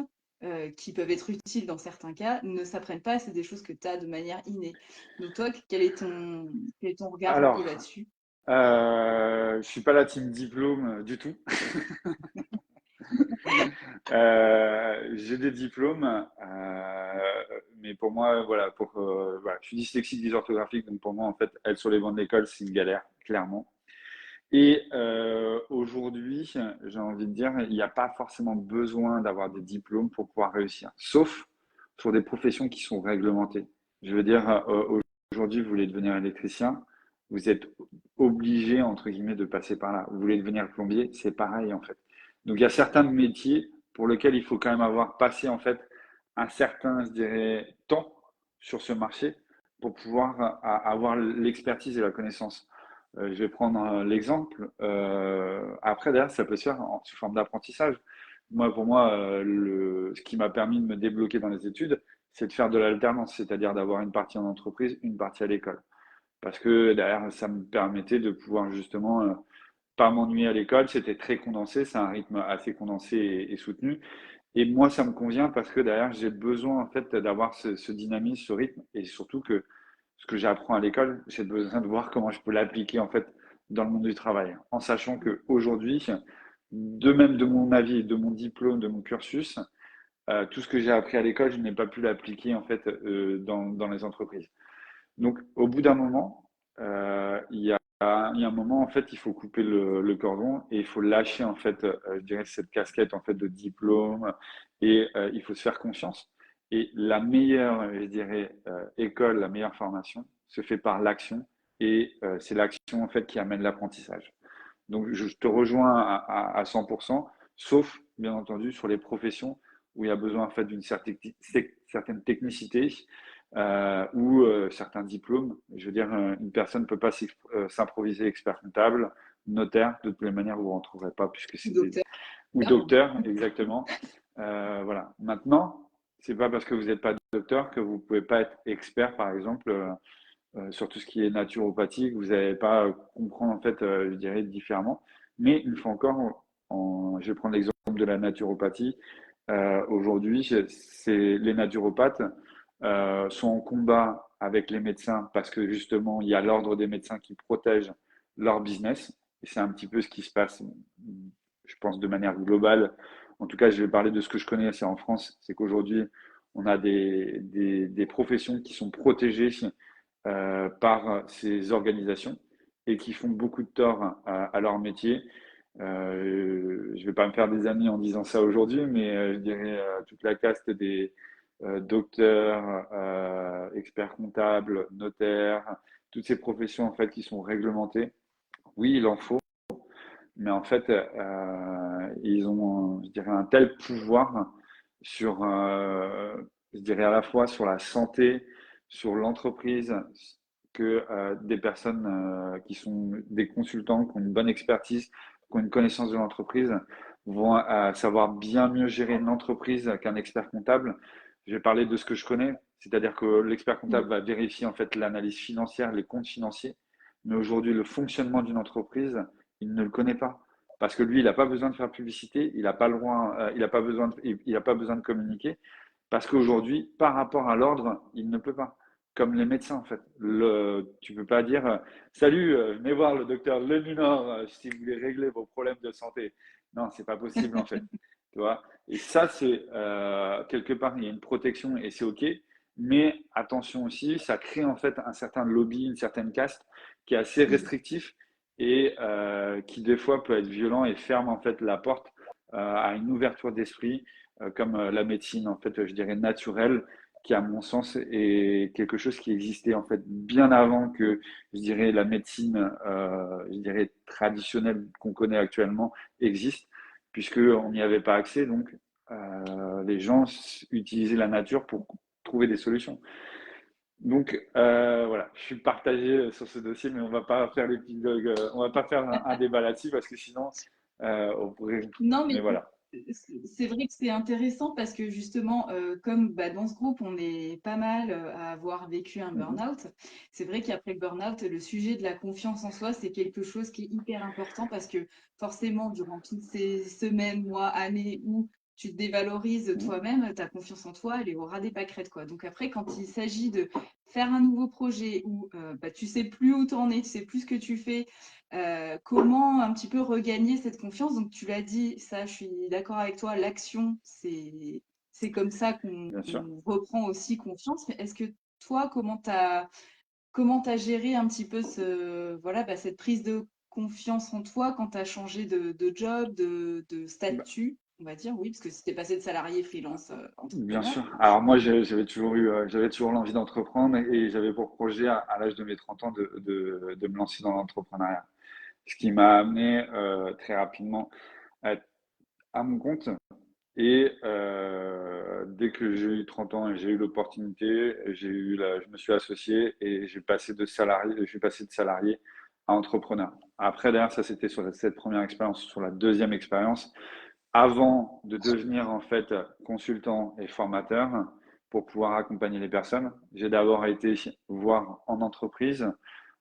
qui peuvent être utiles dans certains cas, ne s'apprennent pas. C'est des choses que tu as de manière innée. Donc toi, quel est ton regard un peu Alors, là-dessus? je suis pas la team diplôme du tout. J'ai des diplômes, mais pour moi, voilà, voilà, je suis dyslexique dysorthographique, donc pour moi, en fait, être sur les bancs de l'école, c'est une galère, clairement. Et aujourd'hui, j'ai envie de dire, il n'y a pas forcément besoin d'avoir des diplômes pour pouvoir réussir, sauf sur des professions qui sont réglementées. Je veux dire, aujourd'hui, vous voulez devenir électricien, vous êtes obligé, entre guillemets, de passer par là. Vous voulez devenir plombier, c'est pareil, en fait. Donc, il y a certains métiers pour lesquels il faut quand même avoir passé, en fait, un certain, je dirais, temps sur ce marché pour pouvoir avoir l'expertise et la connaissance. Je vais prendre l'exemple. Après, derrière, ça peut se faire sous forme d'apprentissage. Pour moi, ce qui m'a permis de me débloquer dans les études, c'est de faire de l'alternance, c'est-à-dire d'avoir une partie en entreprise, une partie à l'école. Parce que derrière, ça me permettait de pouvoir justement pas m'ennuyer à l'école. C'était très condensé, c'est un rythme assez condensé et soutenu. Et moi, ça me convient parce que derrière, j'ai besoin en fait d'avoir ce dynamisme, ce rythme, et surtout que ce que j'apprends à l'école, j'ai besoin de voir comment je peux l'appliquer en fait dans le monde du travail, en sachant que aujourd'hui, de même de mon avis, de mon diplôme, de mon cursus, tout ce que j'ai appris à l'école, je n'ai pas pu l'appliquer en fait dans les entreprises. Donc, au bout d'un moment, il y a un moment, en fait, il faut couper le cordon et il faut lâcher, en fait, je dirais, cette casquette, en fait, de diplôme et il faut se faire confiance. Et la meilleure, je dirais, école, la meilleure formation se fait par l'action et c'est l'action, en fait, qui amène l'apprentissage. Donc, je te rejoins à 100%, sauf, bien entendu, sur les professions où il y a besoin, en fait, d'une certaine technicité ou certains diplômes. Je veux dire, une personne ne peut pas s'improviser expert comptable, notaire, de toutes les manières, vous ne retrouverez pas puisque c'est des... Docteur. Ou docteur, exactement. Voilà. Maintenant, c'est pas parce que vous n'êtes pas docteur que vous pouvez pas être expert, par exemple, sur tout ce qui est naturopathique. Vous n'allez pas comprendre, en fait, je dirais, différemment. Mais une fois encore, je vais prendre l'exemple de la naturopathie. Aujourd'hui, les naturopathes sont en combat avec les médecins parce que justement, il y a l'ordre des médecins qui protège leur business. Et c'est un petit peu ce qui se passe, je pense, de manière globale. En tout cas, je vais parler de ce que je connais, c'est en France, c'est qu'aujourd'hui, on a des professions qui sont protégées par ces organisations et qui font beaucoup de tort à leur métier. Je ne vais pas me faire des amis en disant ça aujourd'hui, mais je dirais toute la caste des docteurs, experts comptables, notaires, toutes ces professions en fait qui sont réglementées. Oui, il en faut, mais en fait, ils ont, je dirais, un tel pouvoir sur, je dirais à la fois sur la santé, sur l'entreprise, que des personnes qui sont des consultants, qui ont une bonne expertise, qui ont une connaissance de l'entreprise, vont savoir bien mieux gérer une entreprise qu'un expert comptable. Je vais parler de ce que je connais, c'est-à-dire que l'expert comptable va vérifier en fait l'analyse financière, les comptes financiers, mais aujourd'hui, le fonctionnement d'une entreprise, il ne le connaît pas. Parce que lui, il n'a pas besoin de faire publicité, il n'a pas le droit, il n'a pas besoin il a pas besoin de communiquer, parce qu'aujourd'hui, par rapport à l'ordre, il ne peut pas. Comme les médecins, en fait. Tu ne peux pas dire salut, venez voir le docteur Leminor si vous voulez régler vos problèmes de santé. Non, c'est pas possible, en fait. Tu vois. Et ça, c'est quelque part, il y a une protection et c'est OK. Mais attention aussi, ça crée en fait un certain lobby, une certaine caste qui est assez restrictif et qui des fois peut être violent et ferme en fait la porte à une ouverture d'esprit comme la médecine en fait je dirais naturelle qui à mon sens est quelque chose qui existait en fait bien avant que je dirais la médecine je dirais traditionnelle qu'on connaît actuellement existe puisque on n'y avait pas accès donc les gens utilisaient la nature pour trouver des solutions. Donc voilà, je suis partagé sur ce dossier, mais on va pas faire l'épilogue, on va pas faire un débat là-dessus parce que sinon on pourrait. Non, Mais mais voilà, c'est vrai que c'est intéressant parce que justement, comme bah, dans ce groupe, on est pas mal à avoir vécu un mhm, burn-out, c'est vrai qu'après le burn-out, le sujet de la confiance en soi, c'est quelque chose qui est hyper important parce que forcément, durant toutes ces semaines, mois, années où tu te dévalorises mhm, toi-même, ta confiance en toi, elle est au ras des pâquerettes, quoi. Donc après, quand il s'agit de faire un nouveau projet où bah, tu sais plus où t'en es, tu sais plus ce que tu fais, comment un petit peu regagner cette confiance? Donc, tu l'as dit, ça, je suis d'accord avec toi, l'action, c'est comme ça qu'on bien sûr. reprend aussi confiance. Mais est-ce que toi, comment t'as géré un petit peu voilà, bah, cette prise de confiance en toi quand tu as changé de job, de Bah, statut, on va dire, oui, parce que si tu es passé de salarié freelance bien entrepreneur. sûr. Alors moi j'avais toujours l'envie d'entreprendre et j'avais pour projet à l'âge de mes 30 ans de me lancer dans l'entrepreneuriat. Ce qui m'a amené très rapidement à être à mon compte. Et dès que j'ai eu 30 ans et j'ai eu l'opportunité, je me suis associé et je suis passé de salarié à entrepreneur. Après, derrière, ça c'était sur cette première expérience. Sur la deuxième expérience, avant de devenir en fait consultant et formateur pour pouvoir accompagner les personnes, j'ai d'abord été voir en entreprise.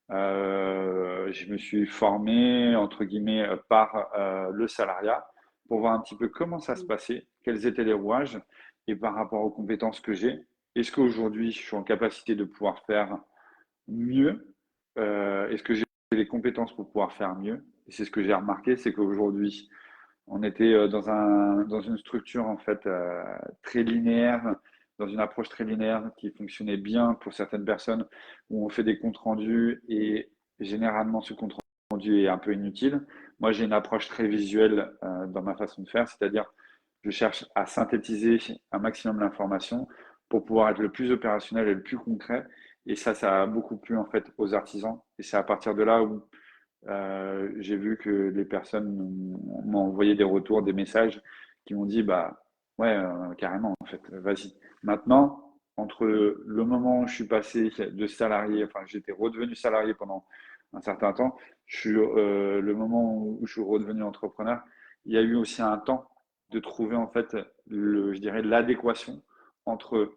Je me suis formé, entre guillemets, par le salariat pour voir un petit peu comment ça se passait, quels étaient les rouages et par rapport aux compétences que j'ai, est-ce qu'aujourd'hui je suis en capacité de pouvoir faire mieux? Est-ce que j'ai les compétences pour pouvoir faire mieux? Et c'est ce que j'ai remarqué, c'est qu'aujourd'hui, on était dans une structure en fait très linéaire, dans une approche très linéaire qui fonctionnait bien pour certaines personnes, où on fait des comptes rendus et généralement ce compte rendu est un peu inutile. Moi, j'ai une approche très visuelle dans ma façon de faire, c'est-à-dire je cherche à synthétiser un maximum d'informations pour pouvoir être le plus opérationnel et le plus concret. Et ça a beaucoup plu en fait aux artisans. Et c'est à partir de là où j'ai vu que les personnes m'ont envoyé des retours, des messages qui m'ont dit bah ouais carrément en fait vas-y. Maintenant entre le moment où je suis passé de salarié, enfin j'étais redevenu salarié pendant un certain temps, le moment où je suis redevenu entrepreneur, il y a eu aussi un temps de trouver en fait je dirais l'adéquation entre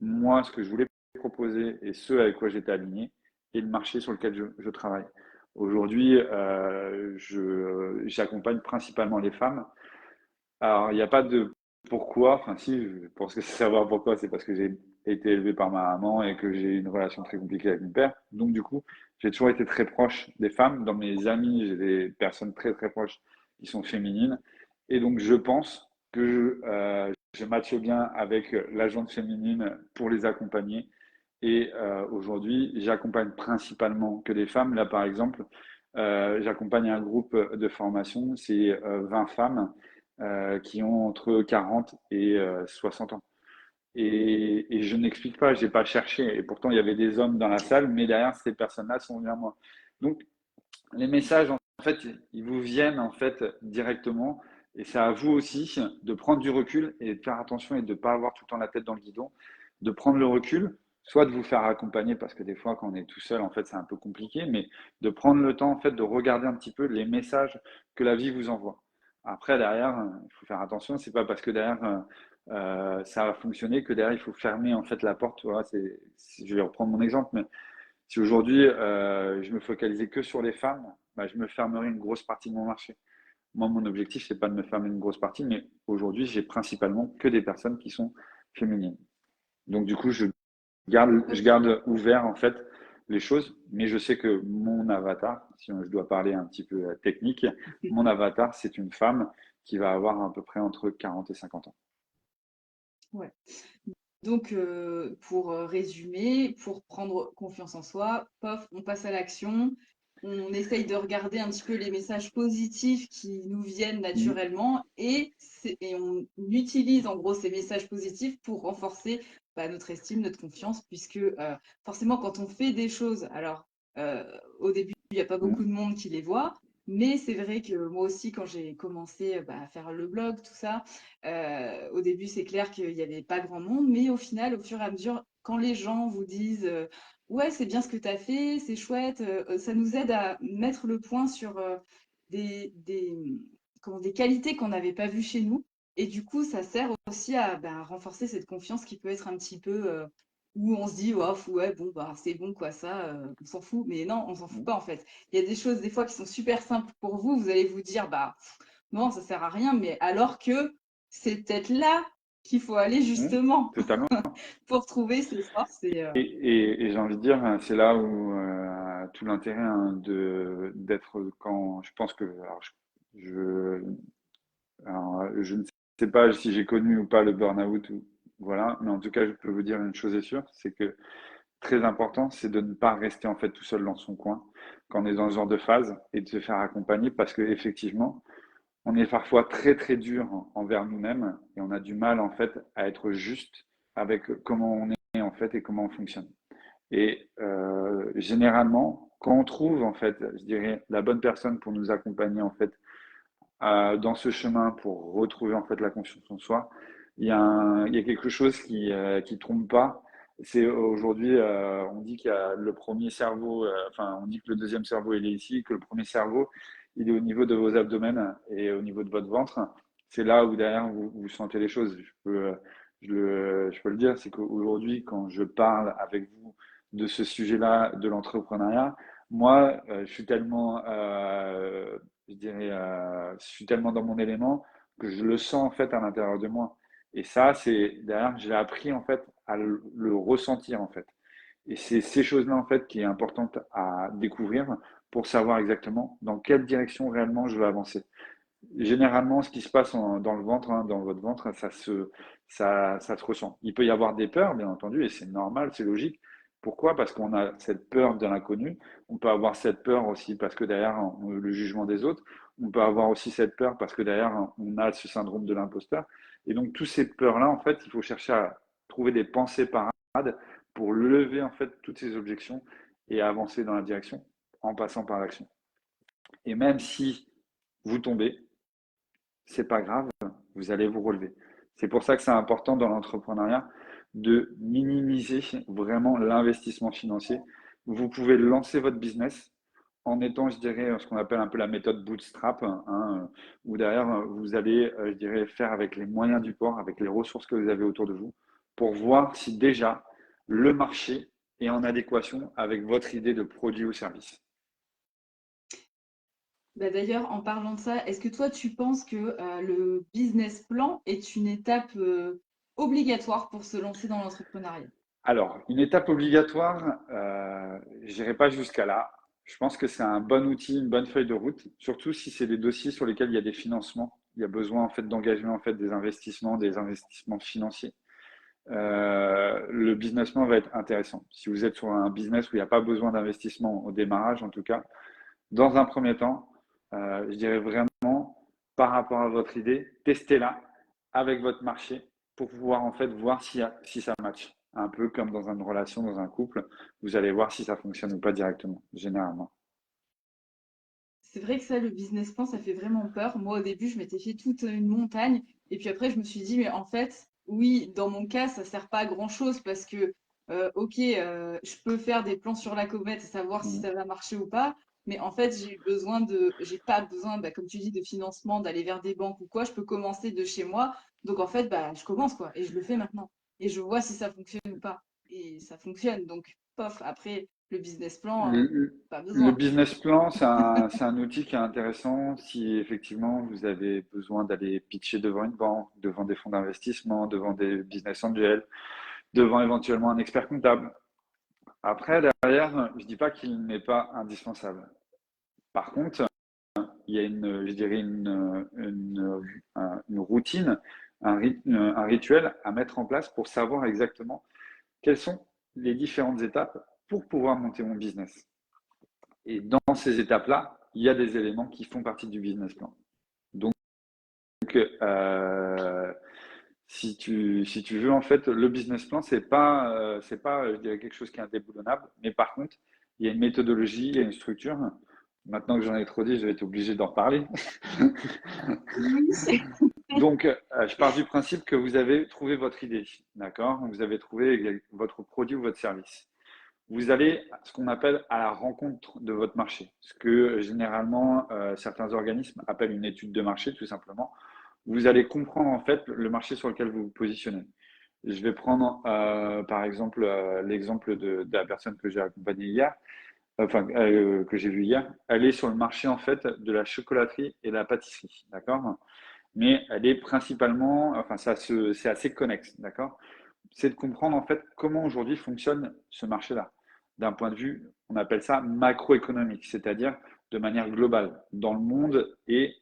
moi, ce que je voulais proposer et ce avec quoi j'étais aligné, et le marché sur lequel je travaille. Aujourd'hui, j'accompagne principalement les femmes. Alors, il n'y a pas de pourquoi, enfin si, je pense que c'est savoir pourquoi, c'est parce que j'ai été élevé par ma maman et que j'ai une relation très compliquée avec mon père. Donc du coup, j'ai toujours été très proche des femmes. Dans mes amis, j'ai des personnes très très proches qui sont féminines. Et donc je pense que je matche bien avec la gente féminine pour les accompagner. Et aujourd'hui, j'accompagne principalement que des femmes. Là, par exemple, j'accompagne un groupe de formation, c'est 20 femmes qui ont entre 40 et 60 ans. Et je n'explique pas, je n'ai pas cherché. Et pourtant, il y avait des hommes dans la salle, mais derrière, ces personnes-là sont venus à moi. Donc, les messages, en fait, ils vous viennent en fait directement. Et c'est à vous aussi de prendre du recul et de faire attention et de ne pas avoir tout le temps la tête dans le guidon, de prendre le recul, soit de vous faire accompagner, parce que des fois, quand on est tout seul, en fait, c'est un peu compliqué, mais de prendre le temps, en fait, de regarder un petit peu les messages que la vie vous envoie. Après, derrière, il faut faire attention. C'est pas parce que derrière ça a fonctionné que derrière il faut fermer en fait la porte. Voilà, je vais reprendre mon exemple, mais si aujourd'hui je me focalisais que sur les femmes, bah, je me fermerais une grosse partie de mon marché. Moi, mon objectif, c'est pas de me fermer une grosse partie, mais aujourd'hui, j'ai principalement que des personnes qui sont féminines. Donc, du coup, je Ok. garde ouvert en fait les choses, mais je sais que mon avatar, si je dois parler un petit peu technique, mon avatar, c'est une femme qui va avoir à peu près entre 40 et 50 ans. Ouais. Donc, pour résumer, pour prendre confiance en soi, pof, on passe à l'action. On essaye de regarder un petit peu les messages positifs qui nous viennent Mhm. naturellement et on utilise en gros ces messages positifs pour renforcer notre estime, notre confiance, puisque forcément, quand on fait des choses, alors euh, au début, il n'y a pas beaucoup Mhm. de monde qui les voit, mais c'est vrai que moi aussi, quand j'ai commencé à faire le blog, tout ça, au début, c'est clair qu'il n'y avait pas grand monde, mais au final, au fur et à mesure, quand les gens vous disent ouais, c'est bien ce que tu as fait, c'est chouette, ça nous aide à mettre le point sur des, des qualités qu'on n'avait pas vues chez nous. Et du coup, ça sert aussi à renforcer cette confiance qui peut être un petit peu où on se dit oh, ouais, bon, bah, c'est bon, quoi, ça, on s'en fout. Mais non, on s'en fout Mhm. pas en fait. Il y a des choses, des fois, qui sont super simples pour vous. Vous allez vous dire bah, non, ça sert à rien, mais alors que c'est peut-être là qu'il faut aller Mhm. justement Totalement. pour trouver ses forces. Et j'ai envie de dire, c'est là où tout l'intérêt d'être quand je pense que je ne sais pas si j'ai connu ou pas le burn-out ou voilà, mais en tout cas je peux vous dire une chose est sûre, c'est que très important, c'est de ne pas rester en fait tout seul dans son coin quand on est dans ce genre de phase et de se faire accompagner parce que effectivement on est parfois très très dur envers nous-mêmes et on a du mal en fait à être juste avec comment on est en fait et comment on fonctionne. Et généralement, quand on trouve en fait, je dirais, la bonne personne pour nous accompagner en fait dans ce chemin pour retrouver en fait la confiance en soi, il y a quelque chose qui trompe pas. C'est aujourd'hui, on dit qu'il y a le premier cerveau, enfin, on dit que le deuxième cerveau il est ici, que le premier cerveau il est au niveau de vos abdomens et au niveau de votre ventre. C'est là où derrière vous sentez les choses. Je peux le dire, c'est qu'aujourd'hui, quand je parle avec vous de ce sujet-là, de l'entrepreneuriat, moi, je suis tellement je dirais, je suis tellement dans mon élément que je le sens en fait à l'intérieur de moi. Et ça, c'est derrière, j'ai appris en fait à le ressentir en fait. Et c'est ces choses-là en fait qui est importante à découvrir pour savoir exactement dans quelle direction réellement je veux avancer. Généralement, ce qui se passe dans le ventre, hein, dans votre ventre, ça se ressent. Il peut y avoir des peurs, bien entendu, et c'est normal, c'est logique. Pourquoi? Parce qu'on a cette peur de l'inconnu. On peut avoir cette peur aussi parce que derrière, le jugement des autres. On peut avoir aussi cette peur parce que derrière, on a ce syndrome de l'imposteur. Et donc, toutes ces peurs-là, en fait, il faut chercher à trouver des pensées parades pour lever, en fait, toutes ces objections et avancer dans la direction en passant par l'action. Et même si vous tombez, c'est pas grave, vous allez vous relever. C'est pour ça que c'est important dans l'entrepreneuriat de minimiser vraiment l'investissement financier. Vous pouvez lancer votre business en étant, je dirais, ce qu'on appelle un peu la méthode bootstrap, hein, où derrière, vous allez, je dirais, faire avec les moyens du port, avec les ressources que vous avez autour de vous, pour voir si déjà le marché est en adéquation avec votre idée de produit ou service. Bah, d'ailleurs, en parlant de ça, est-ce que toi, tu penses que le business plan est une étape obligatoire pour se lancer dans l'entrepreneuriat? Alors, une étape obligatoire, je n'irai pas jusqu'à là. Je pense que c'est un bon outil, une bonne feuille de route, surtout si c'est des dossiers sur lesquels il y a des financements. Il y a besoin en fait d'engagement, en fait, des investissements financiers. Le business plan va être intéressant. Si vous êtes sur un business où il n'y a pas besoin d'investissement au démarrage, en tout cas, dans un premier temps, je dirais vraiment, par rapport à votre idée, testez-la avec votre marché pour pouvoir en fait voir si ça match. Un peu comme dans une relation, dans un couple, vous allez voir si ça fonctionne ou pas directement, généralement. C'est vrai que ça, le business plan, ça fait vraiment peur. Moi, au début, je m'étais fait toute une montagne. Et puis après, je me suis dit, mais en fait, oui, dans mon cas, ça sert pas à grand-chose parce que, ok, je peux faire des plans sur la comète et savoir si Mm. ça va marcher ou pas. Mais en fait, j'ai pas besoin, bah, comme tu dis, de financement, d'aller vers des banques ou quoi. Je peux commencer de chez moi. Donc, en fait, bah, je commence, quoi. Et je le fais maintenant. Et je vois si ça fonctionne ou pas. Et ça fonctionne. Donc, pof, après, le business plan, pas Le besoin. business plan, c'est un outil qui est intéressant si effectivement vous avez besoin d'aller pitcher devant une banque, devant des fonds d'investissement, devant des business angels, devant éventuellement un expert comptable. Après, derrière, je ne dis pas qu'il n'est pas indispensable. Par contre, il y a je dirais une routine, un rituel à mettre en place pour savoir exactement quelles sont les différentes étapes pour pouvoir monter mon business. Et dans ces étapes-là, il y a des éléments qui font partie du business plan. Donc, euh, si tu veux, en fait, le business plan, c'est pas, je dirais, quelque chose qui est indéboulonnable, mais par contre, il y a une méthodologie, il y a une structure. Maintenant que j'en ai trop dit, je vais être obligé d'en parler. Oui. Donc, je pars du principe que vous avez trouvé votre idée, d'accord? Vous avez trouvé votre produit ou votre service. Vous allez ce qu'on appelle à la rencontre de votre marché, ce que généralement certains organismes appellent une étude de marché, tout simplement. Vous allez comprendre en fait le marché sur lequel vous vous positionnez. Je vais prendre par exemple l'exemple de la personne que j'ai accompagnée hier, que j'ai vue hier. Elle est sur le marché en fait de la chocolaterie et de la pâtisserie, d'accord? Mais elle est principalement, enfin c'est assez connexe, d'accord? C'est de comprendre en fait comment aujourd'hui fonctionne ce marché-là, d'un point de vue, on appelle ça macroéconomique, c'est-à-dire de manière globale, dans le monde et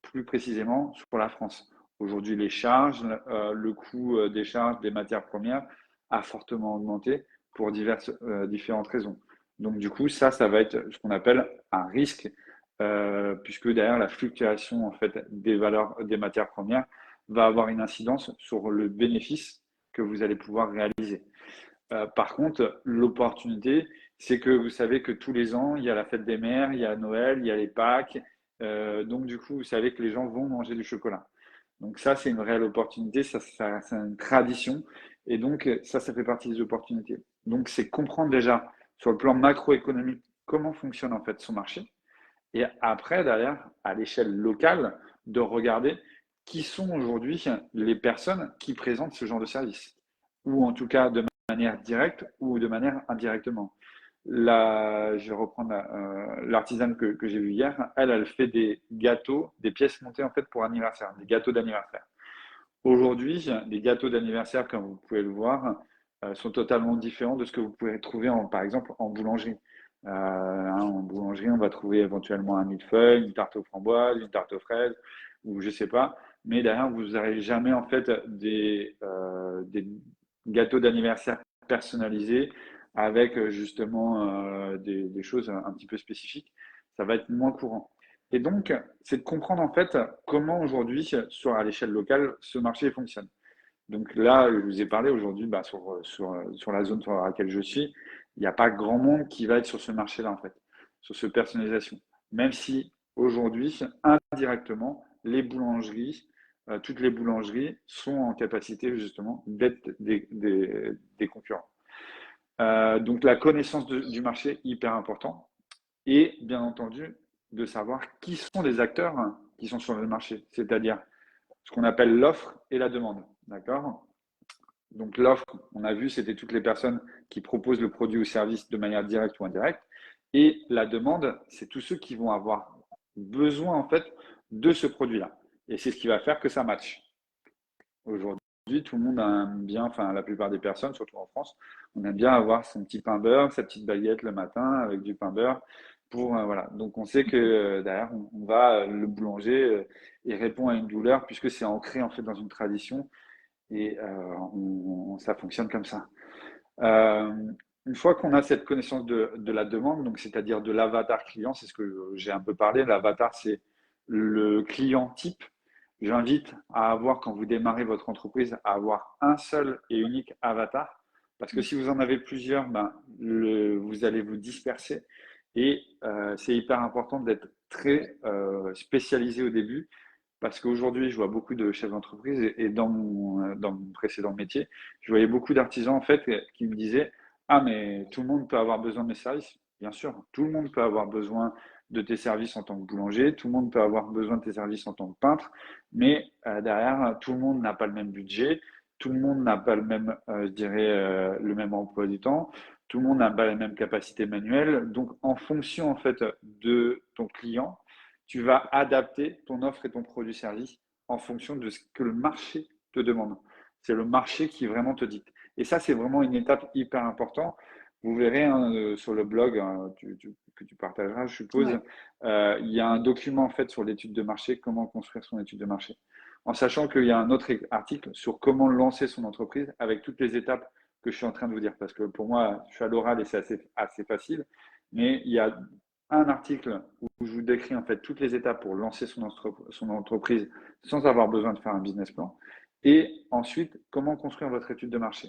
plus précisément sur la France. Aujourd'hui, les charges, le coût des charges des matières premières a fortement augmenté pour différentes raisons. Donc du coup, ça va être ce qu'on appelle un risque, puisque derrière la fluctuation en fait des valeurs des matières premières va avoir une incidence sur le bénéfice que vous allez pouvoir réaliser. Par contre, l'opportunité, c'est que vous savez que tous les ans, il y a la fête des mères, il y a Noël, il y a les Pâques. Donc, du coup, vous savez que les gens vont manger du chocolat. Donc, ça, c'est une réelle opportunité. Ça c'est une tradition. Et donc, ça fait partie des opportunités. Donc, c'est comprendre déjà sur le plan macroéconomique comment fonctionne en fait son marché. Et après, derrière, à l'échelle locale, de regarder qui sont aujourd'hui les personnes qui présentent ce genre de service, ou en tout cas de manière directe ou de manière indirectement. Là, je vais reprendre l'artisane que j'ai vue hier. Elle fait des gâteaux, des pièces montées en fait pour anniversaire, des gâteaux d'anniversaire. Aujourd'hui, les gâteaux d'anniversaire, comme vous pouvez le voir, sont totalement différents de ce que vous pouvez trouver par exemple en boulangerie. En boulangerie, on va trouver éventuellement un millefeuille, une tarte aux framboises, une tarte aux fraises, ou je sais pas. Mais derrière, vous n'aurez jamais en fait des gâteaux d'anniversaire personnalisés avec justement des choses un petit peu spécifiques. Ça va être moins courant. Et donc, c'est de comprendre en fait comment aujourd'hui, à l'échelle locale, ce marché fonctionne. Donc là, je vous ai parlé aujourd'hui sur la zone sur laquelle je suis, il n'y a pas grand monde qui va être sur ce marché-là en fait, sur cette personnalisation. Même si aujourd'hui, indirectement, toutes les boulangeries sont en capacité justement d'être des concurrents. Donc la connaissance du marché est hyper important et bien entendu de savoir qui sont les acteurs qui sont sur le marché, c'est-à-dire ce qu'on appelle l'offre et la demande. D'accord? Donc l'offre, on a vu, c'était toutes les personnes qui proposent le produit ou service de manière directe ou indirecte. Et la demande, c'est tous ceux qui vont avoir besoin en fait de ce produit-là. Et c'est ce qui va faire que ça matche. Aujourd'hui, tout le monde aime bien, enfin la plupart des personnes, surtout en France, on aime bien avoir son petit pain beurre, sa petite baguette le matin avec du pain beurre. Voilà. Donc on sait que derrière, on va, le boulanger, il répond à une douleur puisque c'est ancré en fait dans une tradition et ça fonctionne comme ça. Euh, une fois qu'on a cette connaissance de la demande, donc c'est-à-dire de l'avatar client, c'est ce que j'ai un peu parlé. L'avatar, c'est le client type. J'invite à avoir, quand vous démarrez votre entreprise, à avoir un seul et unique avatar. Parce que si vous en avez plusieurs, ben, vous allez vous disperser. Et c'est hyper important d'être très spécialisé au début. Parce qu'aujourd'hui, je vois beaucoup de chefs d'entreprise et dans mon précédent métier, je voyais beaucoup d'artisans en fait qui me disaient: Ah, mais tout le monde peut avoir besoin de mes services. Bien sûr, tout le monde peut avoir besoin de tes services en tant que boulanger, tout le monde peut avoir besoin de tes services en tant que peintre, mais derrière, tout le monde n'a pas le même budget, tout le monde n'a pas le même, je dirais, le même emploi du temps, tout le monde n'a pas les mêmes capacités manuelles. Donc, en fonction en fait de ton client, tu vas adapter ton offre et ton produit-service en fonction de ce que le marché te demande. C'est le marché qui vraiment te dicte. Et ça, c'est vraiment une étape hyper importante. Vous verrez hein, sur le blog que tu partageras, je suppose, Ouais. il y a un document en fait sur l'étude de marché, comment construire son étude de marché. En sachant qu'il y a un autre article sur comment lancer son entreprise avec toutes les étapes que je suis en train de vous dire. Parce que pour moi, je suis à l'oral et c'est assez facile. Mais il y a un article où je vous décris en fait toutes les étapes pour lancer son entreprise sans avoir besoin de faire un business plan. Et ensuite, comment construire votre étude de marché.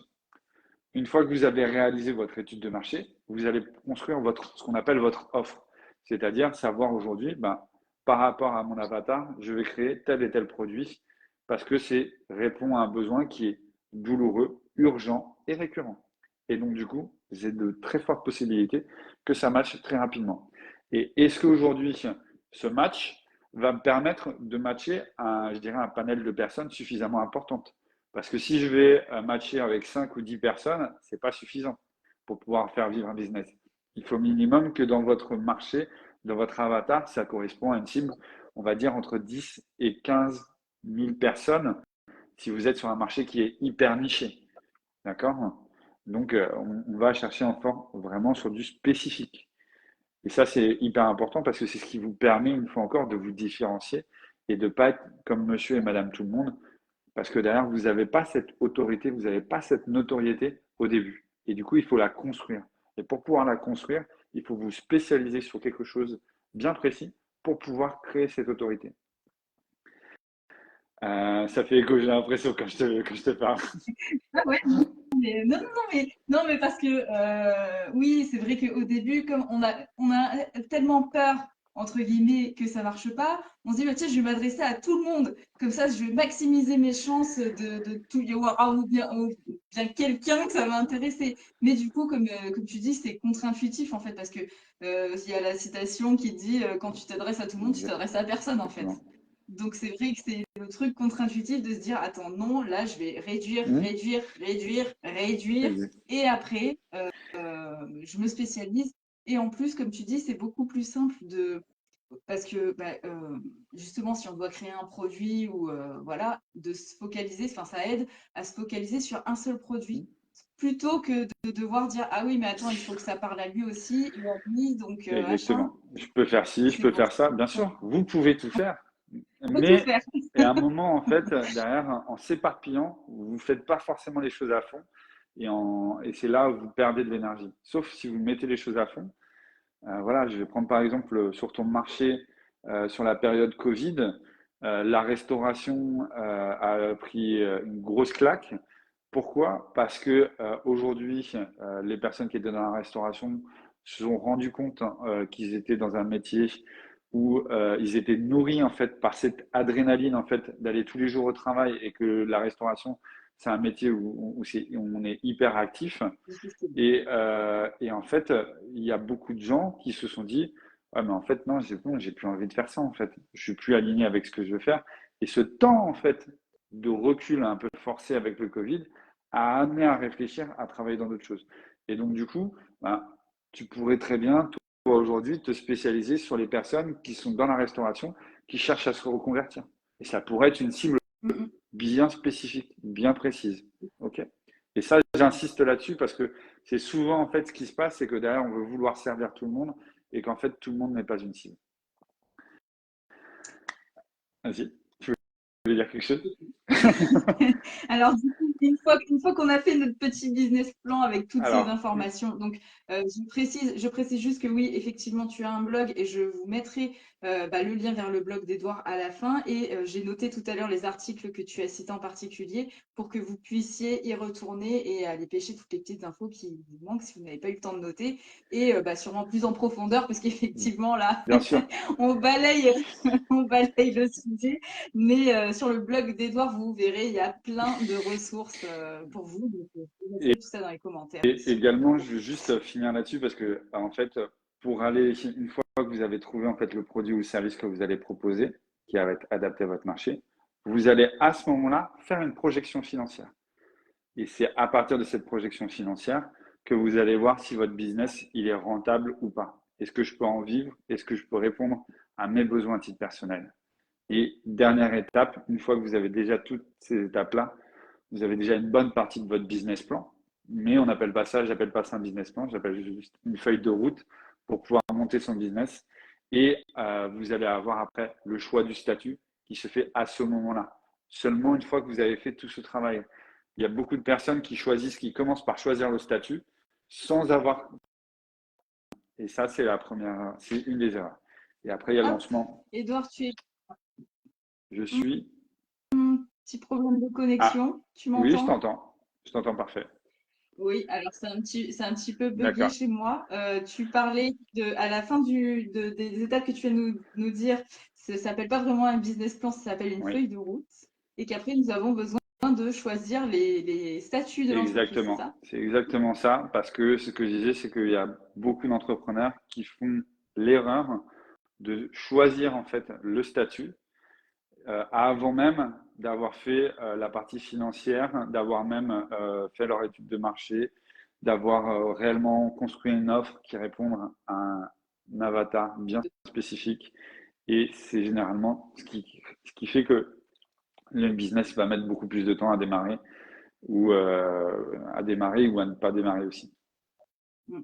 Une fois que vous avez réalisé votre étude de marché, vous allez construire ce qu'on appelle votre offre. C'est-à-dire savoir aujourd'hui, ben, par rapport à mon avatar, je vais créer tel et tel produit parce que c'est répond à un besoin qui est douloureux, urgent et récurrent. Et donc, du coup, j'ai de très fortes possibilités que ça matche très rapidement. Et est-ce qu'aujourd'hui, ce match va me permettre de matcher je dirais, un panel de personnes suffisamment importantes? Parce que si je vais matcher avec 5 ou 10 personnes, ce n'est pas suffisant pour pouvoir faire vivre un business. Il faut minimum que dans votre marché, dans votre avatar, ça correspond à une cible, on va dire entre 10 et 15 000 personnes si vous êtes sur un marché qui est hyper niché. D'accord? Donc, on va chercher encore vraiment sur du spécifique. Et ça, c'est hyper important parce que c'est ce qui vous permet, une fois encore, de vous différencier et de ne pas être comme monsieur et madame tout le monde parce que derrière, vous n'avez pas cette autorité, vous n'avez pas cette notoriété au début. Et du coup, il faut la construire. Et pour pouvoir la construire, il faut vous spécialiser sur quelque chose bien précis pour pouvoir créer cette autorité. Ça fait écho, j'ai l'impression, quand je te parle. Ah ouais, non, non, non, non, mais parce que oui, c'est vrai qu'au début, comme on a tellement peur, entre guillemets, que ça marche pas, on se dit, bah, tiens, je vais m'adresser à tout le monde. Comme ça, je vais maximiser mes chances de tout y avoir, ou bien quelqu'un que ça va intéresser. Mais du coup, comme tu dis, c'est contre-intuitif, en fait, parce que il y a la citation qui dit, quand tu t'adresses à tout le monde, tu t'adresses à personne, en fait. Exactement. Donc c'est vrai que c'est le truc contre-intuitif de se dire, attends, non, là, je vais réduire, Mmh. réduire, réduire, réduire, Exact. et après, je me spécialise. Et en plus, comme tu dis, c'est beaucoup plus simple parce que bah, justement, si on doit créer un produit ou voilà, de se focaliser, enfin, ça aide à se focaliser sur un seul produit. Plutôt que de devoir dire, ah oui, mais attends, il faut que ça parle à lui aussi, et à lui, donc machin. Exactement. Je peux faire ci, je C'est peux pour faire ça. ça. Bien Ouais. sûr, vous pouvez tout faire. On peut tout Mais faire. et à un moment, en fait, derrière, en s'éparpillant, vous ne faites pas forcément les choses à fond. Et c'est là où vous perdez de l'énergie. Sauf si vous mettez les choses à fond. Voilà, je vais prendre par exemple sur ton marché, sur la période Covid, la restauration a pris une grosse claque. Pourquoi? Parce que aujourd'hui, les personnes qui étaient dans la restauration se sont rendus compte qu'ils étaient dans un métier où ils étaient nourris en fait par cette adrénaline en fait d'aller tous les jours au travail et que la restauration, c'est un métier où on est hyper actif. Et en fait, il y a beaucoup de gens qui se sont dit, ah, mais en fait, non, c'est bon, j'ai plus envie de faire ça, en fait. Je suis plus aligné avec ce que je veux faire. Et ce temps, en fait, de recul un peu forcé avec le Covid à amener à réfléchir, à travailler dans d'autres choses. Et donc, du coup, ben, tu pourrais très bien, toi, aujourd'hui, te spécialiser sur les personnes qui sont dans la restauration, qui cherchent à se reconvertir. Et ça pourrait être une cible Mhm. bien spécifique, bien précise. OK? Et ça, j'insiste là-dessus parce que c'est souvent, en fait, ce qui se passe, c'est que derrière, on veut vouloir servir tout le monde et qu'en fait, tout le monde n'est pas une cible. Vas-y, tu veux dire quelque chose? Alors, du coup, une fois qu'on a fait notre petit business plan avec toutes ces Alors, informations, donc je précise juste que oui, effectivement, tu as un blog et je vous mettrai le lien vers le blog d'Edouard à la fin. Et j'ai noté tout à l'heure les articles que tu as cités en particulier pour que vous puissiez y retourner et aller pêcher toutes les petites infos qui vous manquent si vous n'avez pas eu le temps de noter. Et sûrement plus en profondeur, parce qu'effectivement, là, bien sûr. on balaye, on balaye le sujet. Mais sur le blog d'Edouard, vous verrez, il y a plein de ressources pour vous. Donc, je Et, mettrai tout ça dans les commentaires et aussi. également, je veux juste finir là-dessus parce que, en fait, pour aller, une fois que vous avez trouvé en fait le produit ou le service que vous allez proposer, qui va être adapté à votre marché, vous allez à ce moment-là faire une projection financière. Et c'est à partir de cette projection financière que vous allez voir si votre business il est rentable ou pas. Est-ce que je peux en vivre? Est-ce que je peux répondre à mes besoins à titre personnel? Et dernière étape, une fois que vous avez déjà toutes ces étapes-là, vous avez déjà une bonne partie de votre business plan. Mais on n'appelle pas ça, j'appelle pas ça un business plan, j'appelle juste une feuille de route pour pouvoir monter son business. Et vous allez avoir après le choix du statut qui se fait à ce moment-là. Seulement une fois que vous avez fait tout ce travail. Il y a beaucoup de personnes qui choisissent, qui commencent par choisir le statut sans avoir. Et ça, c'est la première, c'est une des erreurs. Et après, il y a le Hop, lancement. Edouard, tu es Je suis. petit problème de Ah, connexion. Tu oui, je m'entends? t'entends. Je t'entends parfait. Oui, alors c'est un petit peu buggé D'accord. chez moi. Tu parlais à la fin des étapes que tu viens de nous dire, ça s'appelle pas vraiment un business plan, ça s'appelle une Oui, feuille de route. Et qu'après, nous avons besoin de choisir les statuts de l'entreprise, c'est exactement. ça? C'est exactement ça. Parce que ce que je disais, c'est qu'il y a beaucoup d'entrepreneurs qui font l'erreur de choisir en fait le statut avant même d'avoir fait la partie financière, d'avoir même fait leur étude de marché, d'avoir réellement construit une offre qui réponde à un avatar bien spécifique. Et c'est généralement ce qui fait que le business va mettre beaucoup plus de temps à démarrer ou à ne pas démarrer aussi. Mm.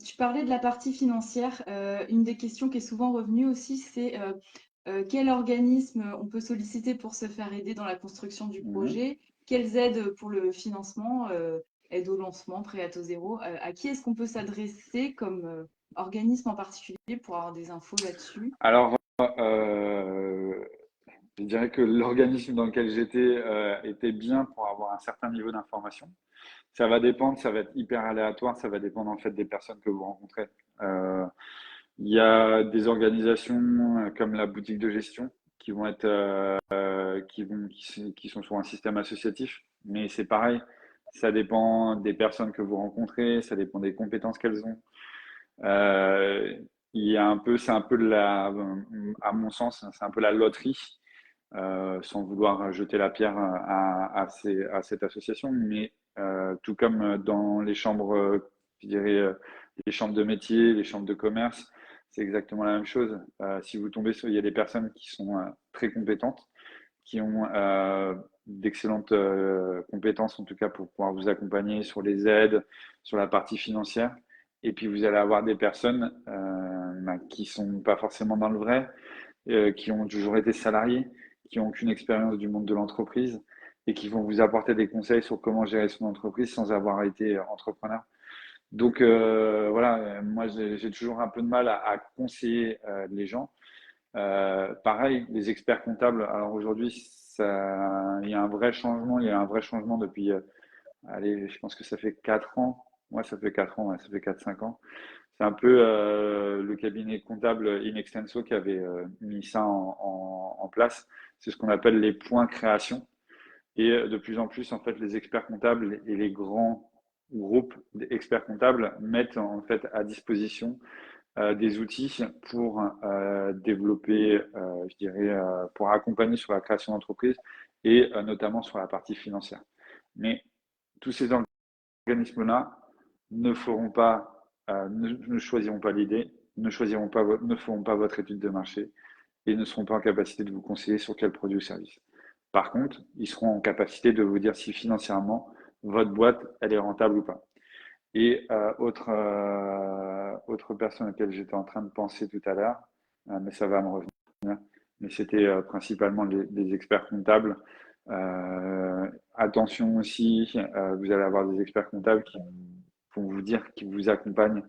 Tu parlais de la partie financière. Une des questions qui est souvent revenue aussi, c'est quel organisme on peut solliciter pour se faire aider dans la construction du Mhm. projet? Quelles aides pour le financement, aide au lancement, prêt à taux zéro? À qui est-ce qu'on peut s'adresser comme organisme en particulier pour avoir des infos là-dessus? Alors, je dirais que l'organisme dans lequel j'étais était bien pour avoir un certain niveau d'information. Ça va dépendre, ça va être hyper aléatoire, ça va dépendre en fait des personnes que vous rencontrez. Euh, il y a des organisations comme la boutique de gestion qui vont être qui sont sur un système associatif, mais c'est pareil, ça dépend des personnes que vous rencontrez, ça dépend des compétences qu'elles ont. Euh, il y a un peu, c'est un peu de à mon sens, c'est un peu la loterie, sans vouloir jeter la pierre à cette association, mais tout comme dans les chambres, je dirais, les chambres de métier, les chambres de commerce, c'est exactement la même chose. Si vous tombez sur, il y a des personnes qui sont très compétentes, qui ont d'excellentes compétences, en tout cas pour pouvoir vous accompagner sur les aides, sur la partie financière. Et puis vous allez avoir des personnes qui sont pas forcément dans le vrai, qui ont toujours été salariés, qui n'ont aucune expérience du monde de l'entreprise et qui vont vous apporter des conseils sur comment gérer son entreprise sans avoir été entrepreneur. Donc voilà, moi j'ai toujours un peu de mal à conseiller les gens. Pareil, les experts comptables. Alors aujourd'hui, il y a un vrai changement. Il y a un vrai changement depuis, allez, je pense que ça fait 4 ans. Ouais, ça fait 4 ans, ouais, ça fait 4 5 ans. C'est un peu le cabinet comptable In Extenso qui avait mis ça en place. C'est ce qu'on appelle les points création. Et de plus en plus, en fait, les experts comptables et les grands groupes d'experts comptables mettent en fait à disposition des outils pour développer, je dirais, pour accompagner sur la création d'entreprise et notamment sur la partie financière. Mais tous ces organismes-là ne feront pas, ne choisiront pas l'idée, ne feront pas votre étude de marché et ne seront pas en capacité de vous conseiller sur quel produit ou service. Par contre, ils seront en capacité de vous dire si financièrement votre boîte elle est rentable ou pas. Et autre personne à laquelle j'étais en train de penser tout à l'heure, mais ça va me revenir, mais c'était principalement les experts comptables. Attention aussi, vous allez avoir des experts comptables qui vont vous dire qu'ils vous accompagnent,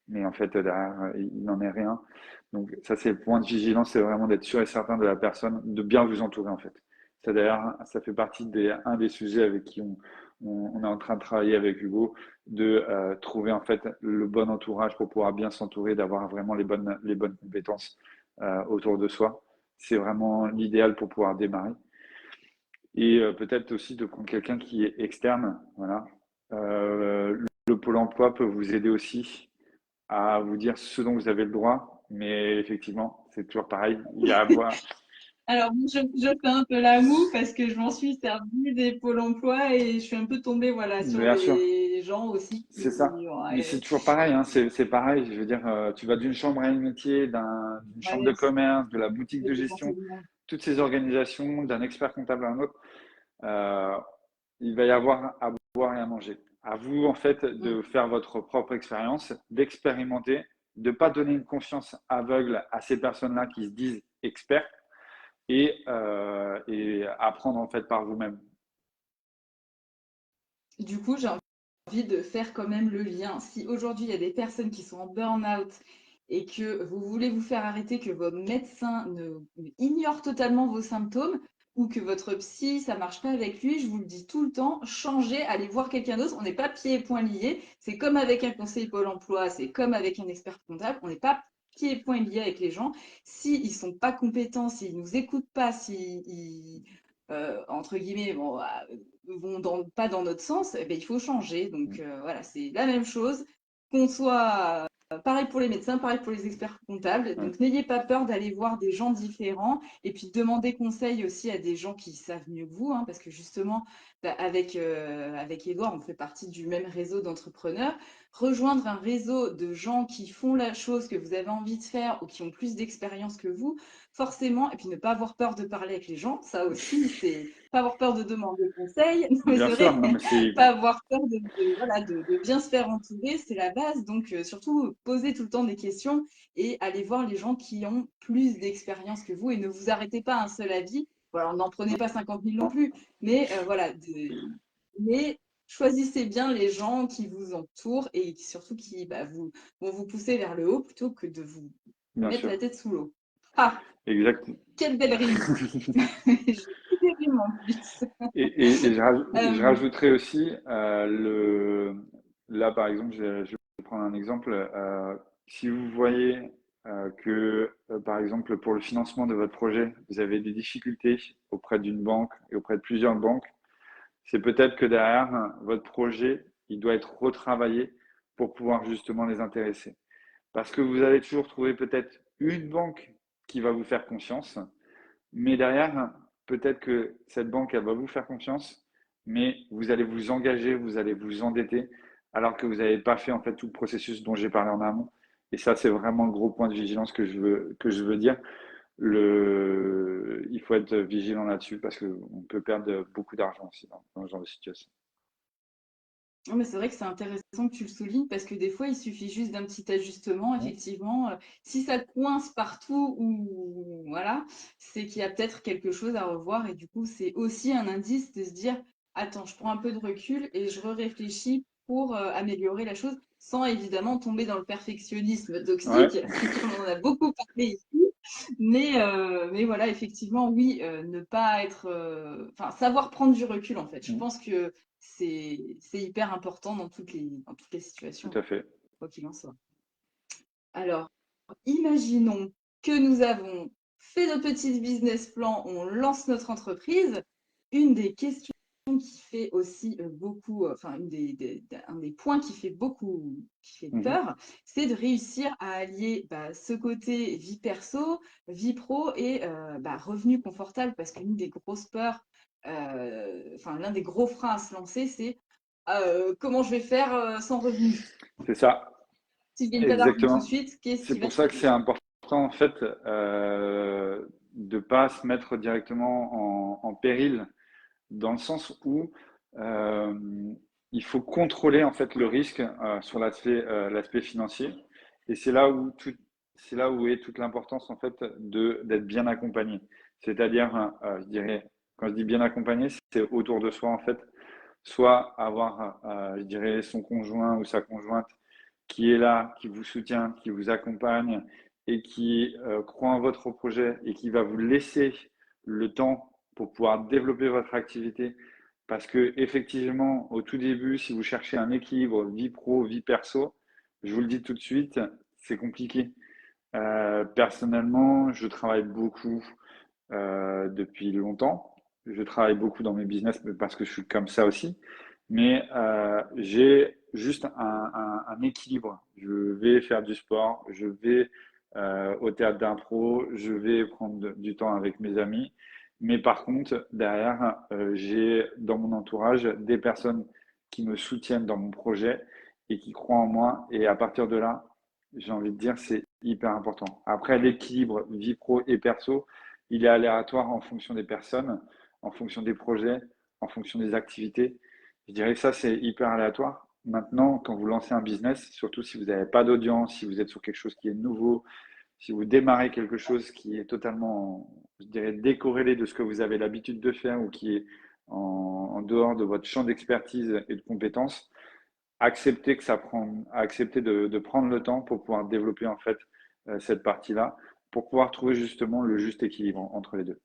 mais en fait derrière il n'en est rien. Donc ça c'est le point de vigilance, c'est vraiment d'être sûr et certain de la personne, de bien vous entourer en fait. Ça d'ailleurs, ça fait partie un des sujets avec qui on est en train de travailler avec Hugo, de trouver en fait le bon entourage pour pouvoir bien s'entourer, d'avoir vraiment les bonnes compétences autour de soi. C'est vraiment l'idéal pour pouvoir démarrer. Et peut-être aussi de prendre quelqu'un qui est externe. Voilà. Le Pôle emploi peut vous aider aussi à vous dire ce dont vous avez le droit, mais effectivement, c'est toujours pareil. Il y a à voir. Alors, je fais un peu la moue parce que je m'en suis servie des pôles emploi et je suis un peu tombée voilà, sur Bien sûr, des gens aussi c'est ça. Mais c'est ouais, toujours pareil, hein, c'est pareil. Je veux dire, tu vas d'une chambre à une métier, d'une chambre de ouais, commerce, de la boutique ça de dépend gestion, tellement. toutes ces organisations, d'un expert comptable à un autre, euh, il va y avoir à boire et à manger. À vous, en fait, Mm. de faire votre propre expérience, d'expérimenter, de ne pas donner une confiance aveugle à ces personnes-là qui se disent experts et apprendre en fait par vous-même. Du coup, j'ai envie de faire quand même le lien. Si aujourd'hui, il y a des personnes qui sont en burn-out et que vous voulez vous faire arrêter, que votre médecin ignore totalement vos symptômes ou que votre psy, ça marche pas avec lui, je vous le dis tout le temps, changez, allez voir quelqu'un d'autre. On n'est pas pieds et poings liés. C'est comme avec un conseiller Pôle emploi, c'est comme avec un expert comptable. On n'est pas pieds et poings liés avec les gens. S'ils ne sont pas compétents, s'ils ne nous écoutent pas, s'ils, entre guillemets, bon, pas dans notre sens, eh bien, il faut changer. Donc voilà, c'est la même chose. Qu'on soit pareil pour les médecins, pareil pour les experts comptables. Ouais. Donc n'ayez pas peur d'aller voir des gens différents et puis demander conseil aussi à des gens qui savent mieux que vous, hein, parce que justement, avec Edouard, on fait partie du même réseau d'entrepreneurs. Rejoindre un réseau de gens qui font la chose que vous avez envie de faire ou qui ont plus d'expérience que vous, forcément, et puis ne pas avoir peur de parler avec les gens, ça aussi, c'est pas avoir peur de demander conseil, non, mais Bien c'est sûr, vrai, non, mais c'est pas avoir peur voilà, de bien se faire entourer, c'est la base. Donc, surtout, poser tout le temps des questions et aller voir les gens qui ont plus d'expérience que vous et ne vous arrêtez pas à un seul avis. Voilà, n'en prenez pas 50 000 non plus, mais voilà, mais choisissez bien les gens qui vous entourent et surtout qui vont vous pousser vers le haut plutôt que de vous bien mettre sûr. la tête sous l'eau. Ah, Exact. quelle belle rime! J'ai que des rimes en plus. Je Euh, rajouterais aussi là par exemple, je vais prendre un exemple. Si vous voyez que par exemple pour le financement de votre projet, vous avez des difficultés auprès d'une banque et auprès de plusieurs banques, c'est peut-être que derrière votre projet, il doit être retravaillé pour pouvoir justement les intéresser. Parce que vous allez toujours trouver peut-être une banque qui va vous faire confiance, mais derrière, peut-être que cette banque, elle va vous faire confiance, mais vous allez vous engager, vous allez vous endetter, alors que vous n'avez pas fait en fait tout le processus dont j'ai parlé en amont. Et ça, c'est vraiment le gros point de vigilance que je veux dire. Il faut être vigilant là-dessus parce qu'on peut perdre beaucoup d'argent aussi dans ce genre de situation. Non, mais c'est vrai que c'est intéressant que tu le soulignes parce que des fois, il suffit juste d'un petit ajustement. Mmh. Effectivement, si ça coince partout ou voilà, c'est qu'il y a peut-être quelque chose à revoir. Et du coup, c'est aussi un indice de se dire, attends, je prends un peu de recul et je réfléchis pour améliorer la chose sans évidemment tomber dans le perfectionnisme Ouais, toxique, comme on en a beaucoup parlé ici. Mais voilà, effectivement, oui, ne pas être, enfin, savoir prendre du recul en fait. Je mmh, pense que c'est hyper important dans toutes les tout situations, à fait. quoi qu'il en soit. Alors, imaginons que nous avons fait notre petit business plan, on lance notre entreprise. Une des questions qui fait aussi beaucoup, enfin, un des points qui fait beaucoup, qui fait Mmh. peur, c'est de réussir à allier ce côté vie perso, vie pro et revenu confortable, parce qu'une des grosses peurs enfin, l'un des gros freins à se lancer, c'est comment je vais faire sans revenu? C'est ça, Si je gagne pas d'argent tout de exactement. suite, qu'est-ce C'est qui va pour se ça que c'est passer? important en fait de pas se mettre directement en péril dans le sens où euh, il faut contrôler en fait le risque sur l'aspect financier et c'est là où est toute l'importance en fait d'être bien accompagné. C'est-à-dire, je dirais, quand je dis bien accompagné, c'est autour de soi en fait, soit avoir, je dirais, son conjoint ou sa conjointe qui est là, qui vous soutient, qui vous accompagne et qui croit en votre projet et qui va vous laisser le temps pour pouvoir développer votre activité. Parce que effectivement, au tout début, si vous cherchez un équilibre vie pro, vie perso, je vous le dis tout de suite, c'est compliqué. Personnellement, je travaille beaucoup depuis longtemps. Je travaille beaucoup dans mes business parce que je suis comme ça aussi. Mais j'ai juste un équilibre. Je vais faire du sport, je vais au théâtre d'impro, je vais prendre du temps avec mes amis. Mais par contre, derrière, j'ai dans mon entourage des personnes qui me soutiennent dans mon projet et qui croient en moi. Et à partir de là, j'ai envie de dire, c'est hyper important. Après, l'équilibre vie pro et perso, il est aléatoire en fonction des personnes, en fonction des projets, en fonction des activités. Je dirais que ça, c'est hyper aléatoire. Maintenant, quand vous lancez un business, surtout si vous n'avez pas d'audience, si vous êtes sur quelque chose qui est nouveau, si vous démarrez quelque chose qui est totalement, je dirais, décorrélé de ce que vous avez l'habitude de faire ou qui est en dehors de votre champ d'expertise et de compétences, accepter de prendre le temps pour pouvoir développer en fait cette partie-là, pour pouvoir trouver justement le juste équilibre entre les deux.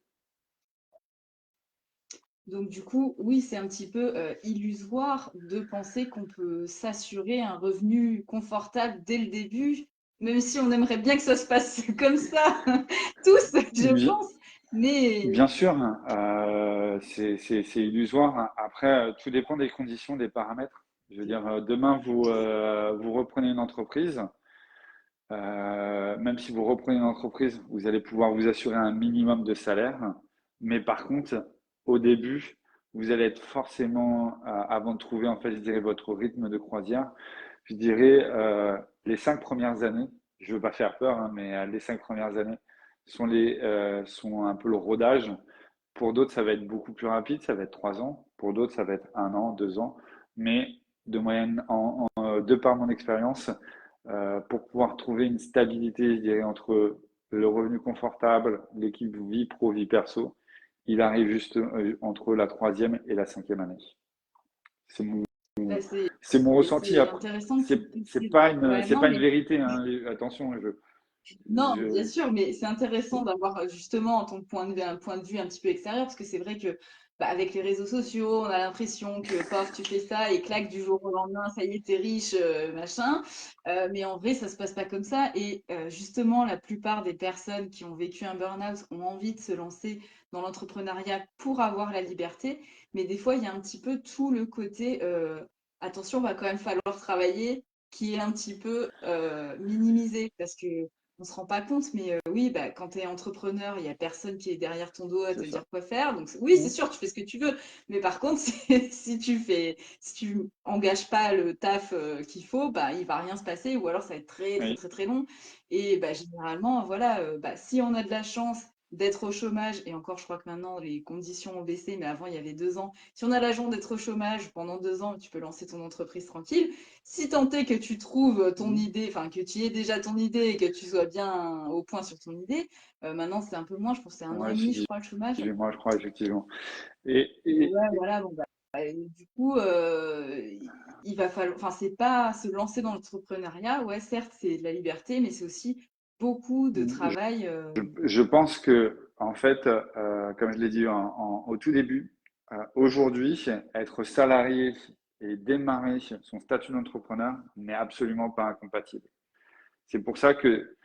Donc du coup, oui, c'est un petit peu illusoire de penser qu'on peut s'assurer un revenu confortable dès le début, même si on aimerait bien que ça se passe comme ça, tous, je Bien, pense. Mais bien sûr, hein, c'est illusoire, hein. Après, tout dépend des conditions, des paramètres. Je veux dire, demain, vous reprenez une entreprise. Même si vous reprenez une entreprise, vous allez pouvoir vous assurer un minimum de salaire. Mais par contre, au début, vous allez être forcément, avant de trouver en fait, je dirais, votre rythme de croisière, je dirais les 5 premières années, je ne veux pas faire peur, hein, mais les 5 premières années sont un peu le rodage. Pour d'autres, ça va être beaucoup plus rapide, ça va être 3 ans. Pour d'autres, ça va être 1 an, 2 ans. Mais de moyenne, de par mon expérience, pour pouvoir trouver une stabilité, je dirais, entre le revenu confortable, l'équipe vie pro, vie perso, il arrive juste entre la troisième et la 5e année. C'est mon, bah, c'est mon ressenti. c'est Après, intéressant que tu le c'est précises. pas une, Ouais, c'est non, pas une mais vérité, hein. Attention, non, bien je, sûr, mais c'est intéressant d'avoir justement ton point de vue, un point de vue un petit peu extérieur, parce que c'est vrai que bah, avec les réseaux sociaux, on a l'impression que paf, tu fais ça et claque du jour au lendemain, ça y est, t'es riche, machin. Mais en vrai, ça se passe pas comme ça. Et justement, la plupart des personnes qui ont vécu un burn-out ont envie de se lancer dans l'entrepreneuriat pour avoir la liberté. Mais des fois, il y a un petit peu tout le côté attention, va quand même falloir travailler, qui est un petit peu minimisé parce que on se rend pas compte, mais oui, bah, quand tu es entrepreneur, il y a personne qui est derrière ton dos à c'est te ça. dire quoi faire. Donc oui, c'est sûr, tu fais ce que tu veux. Mais par contre, si tu engages pas le taf qu'il faut, bah, il va rien se passer ou alors ça va être très, très, Oui. très, très long. Et bah, généralement, voilà, bah, si on a de la chance d'être au chômage, et encore, je crois que maintenant, les conditions ont baissé, mais avant, il y avait 2 ans. Si on a la chance d'être au chômage pendant 2 ans, tu peux lancer ton entreprise tranquille. Si tant est que tu trouves ton Mhm. idée, enfin que tu aies déjà ton idée et que tu sois bien au point sur ton idée, maintenant c'est un peu moins, je pense que c'est 1 an et demi, je Ouais, crois, le chômage. 18 mois, je crois, effectivement. Et, Et et, ouais, voilà, bon, bah, et du coup, il va falloir, enfin, c'est pas se lancer dans l'entrepreneuriat, ouais, certes, c'est de la liberté, mais c'est aussi beaucoup de travail. Je pense que, en fait, comme je l'ai dit au tout début, aujourd'hui, être salarié et démarrer son statut d'entrepreneur n'est absolument pas incompatible. C'est pour ça que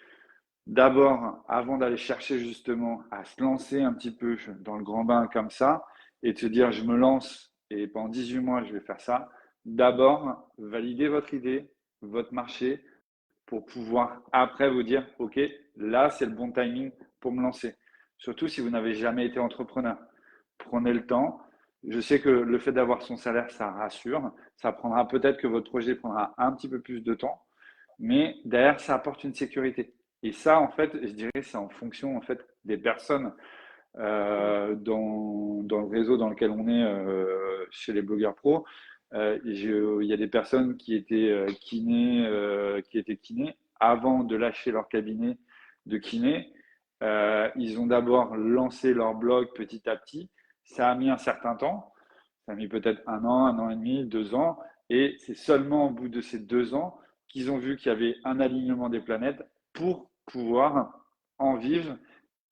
d'abord, avant d'aller chercher justement à se lancer un petit peu dans le grand bain comme ça et de se dire je me lance et pendant 18 mois je vais faire ça, d'abord validez votre idée, votre marché, pour pouvoir après vous dire, OK, là, c'est le bon timing pour me lancer. Surtout si vous n'avez jamais été entrepreneur. prenez le temps. Je sais que le fait d'avoir son salaire, ça rassure. Ça prendra peut-être que votre projet prendra un petit peu plus de temps, mais derrière, ça apporte une sécurité. Et ça, en fait, je dirais, c'est en fonction en fait des personnes dans le réseau dans lequel on est chez les blogueurs pros. Il y a des personnes qui étaient kinés avant de lâcher leur cabinet de kiné. Ils ont d'abord lancé leur blog petit à petit. Ça a mis un certain temps. Ça a mis peut-être un an et demi, 2 ans. Et c'est seulement au bout de ces 2 ans qu'ils ont vu qu'il y avait un alignement des planètes pour pouvoir en vivre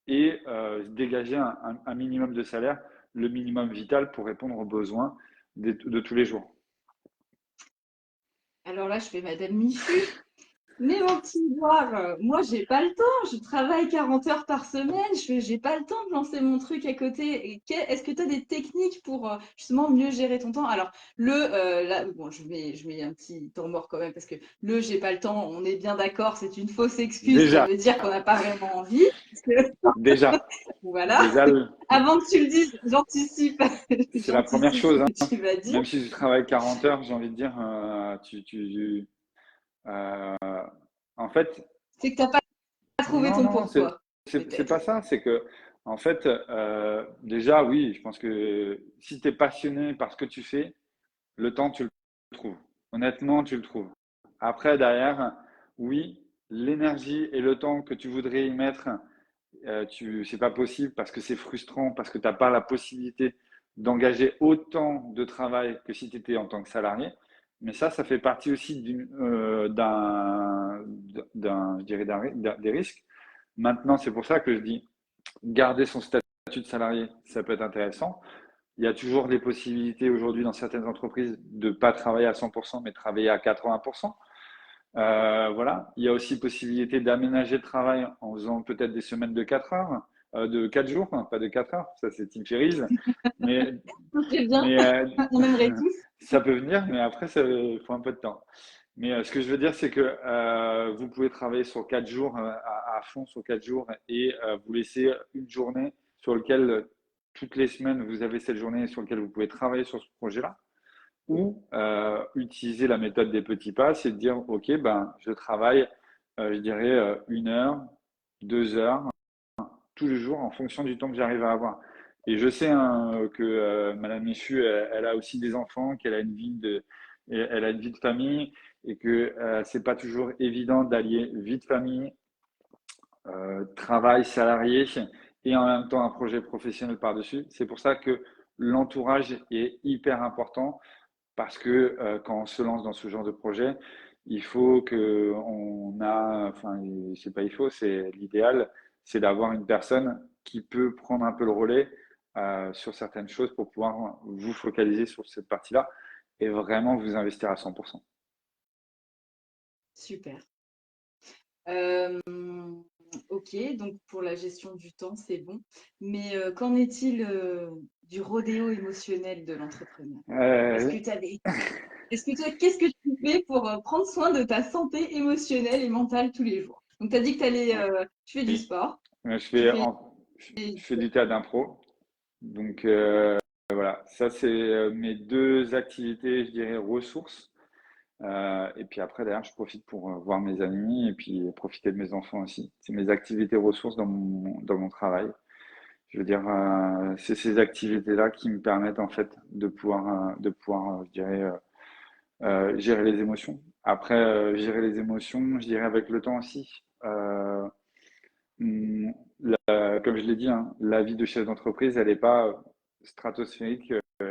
et dégager un minimum de salaire, le minimum vital pour répondre aux besoins de tous les jours. Alors là, je fais Madame Michu. Mais mon petit Edouard, moi, j'ai pas le temps. Je travaille 40 heures par semaine. J'ai pas le temps de lancer mon truc à côté. Est-ce que tu as des techniques pour justement mieux gérer ton temps? Alors, là, bon, je mets un petit temps mort quand même parce que j'ai pas le temps, on est bien d'accord, c'est une fausse excuse. Ça Déjà, veut dire qu'on n'a pas vraiment envie. déjà, Voilà. déjà, Avant que tu le dises, j'anticipe. c'est la première J'anticipe ce chose. que Hein. tu vas dire. Même si tu travailles 40 heures, j'ai envie de dire, euh, en fait, C'est que tu n'as pas trouvé non, ton non, pourquoi, c'est pas peut-être. ça. C'est que, en fait, déjà, oui, je pense que si tu es passionné par ce que tu fais, le temps, tu le trouves. Honnêtement, tu le trouves. Après, derrière, oui, l'énergie et le temps que tu voudrais y mettre, c'est pas possible parce que c'est frustrant, parce que tu n'as pas la possibilité d'engager autant de travail que si tu étais en tant que salarié. Mais ça fait partie aussi je dirais des risques. Maintenant, c'est pour ça que je dis, garder son statut de salarié, ça peut être intéressant. Il y a toujours des possibilités aujourd'hui dans certaines entreprises de ne pas travailler à 100%, mais travailler à 80%. Voilà. Il y a aussi possibilité d'aménager le travail en faisant peut-être des semaines de 4 heures, de 4 jours, hein, pas de 4 heures. Ça, c'est Tim Ferriss. Mais, C'est bien, mais on aimerait tous. ça peut venir, mais après, il faut un peu de temps. Mais ce que je veux dire, c'est que vous pouvez travailler sur 4 jours, à fond sur 4 jours, et vous laisser une journée sur laquelle, toutes les semaines, vous avez cette journée sur laquelle vous pouvez travailler sur ce projet-là. Ou utiliser la méthode des petits pas, c'est de dire, OK, ben, je travaille, je dirais, 1 heure, 2 heures, tous les jours en fonction du temps que j'arrive à avoir. Et je sais hein, que Madame Michu, elle a aussi des enfants, elle a une vie de famille et que c'est pas toujours évident d'allier vie de famille, travail salarié et en même temps un projet professionnel par-dessus. C'est pour ça que l'entourage est hyper important parce que quand on se lance dans ce genre de projet, il faut que enfin, c'est pas il faut, c'est l'idéal, c'est d'avoir une personne qui peut prendre un peu le relais sur certaines choses pour pouvoir vous focaliser sur cette partie-là et vraiment vous investir à 100%. Super. Ok, donc pour la gestion du temps, c'est bon. Mais qu'en est-il du rodéo émotionnel de l'entrepreneur? Est-ce Euh, que tu as des... qu'est-ce que tu fais pour prendre soin de ta santé émotionnelle et mentale tous les jours? Donc, tu as dit que tu fais du oui, sport, je tu fais, fais... je fais du théâtre d'impro. Donc voilà, ça c'est mes deux activités, je dirais, ressources. Et puis après, derrière, je profite pour voir mes amis et puis profiter de mes enfants aussi. C'est mes activités ressources dans mon travail. Je veux dire, c'est ces activités-là qui me permettent en fait de pouvoir je dirais, gérer les émotions. Après, gérer les émotions, je dirais avec le temps aussi. Hum, Comme je l'ai dit, hein, la vie de chef d'entreprise, elle n'est pas stratosphérique. Je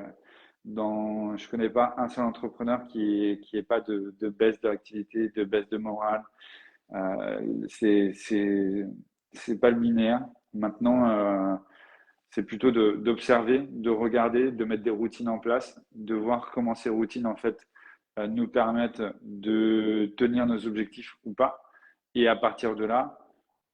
ne connais pas un seul entrepreneur qui ait pas de baisse d'activité, de baisse de morale. C'est pas le linéaire. Maintenant, c'est plutôt d'observer, de regarder, de mettre des routines en place, de voir comment ces routines en fait nous permettent de tenir nos objectifs ou pas. Et à partir de là,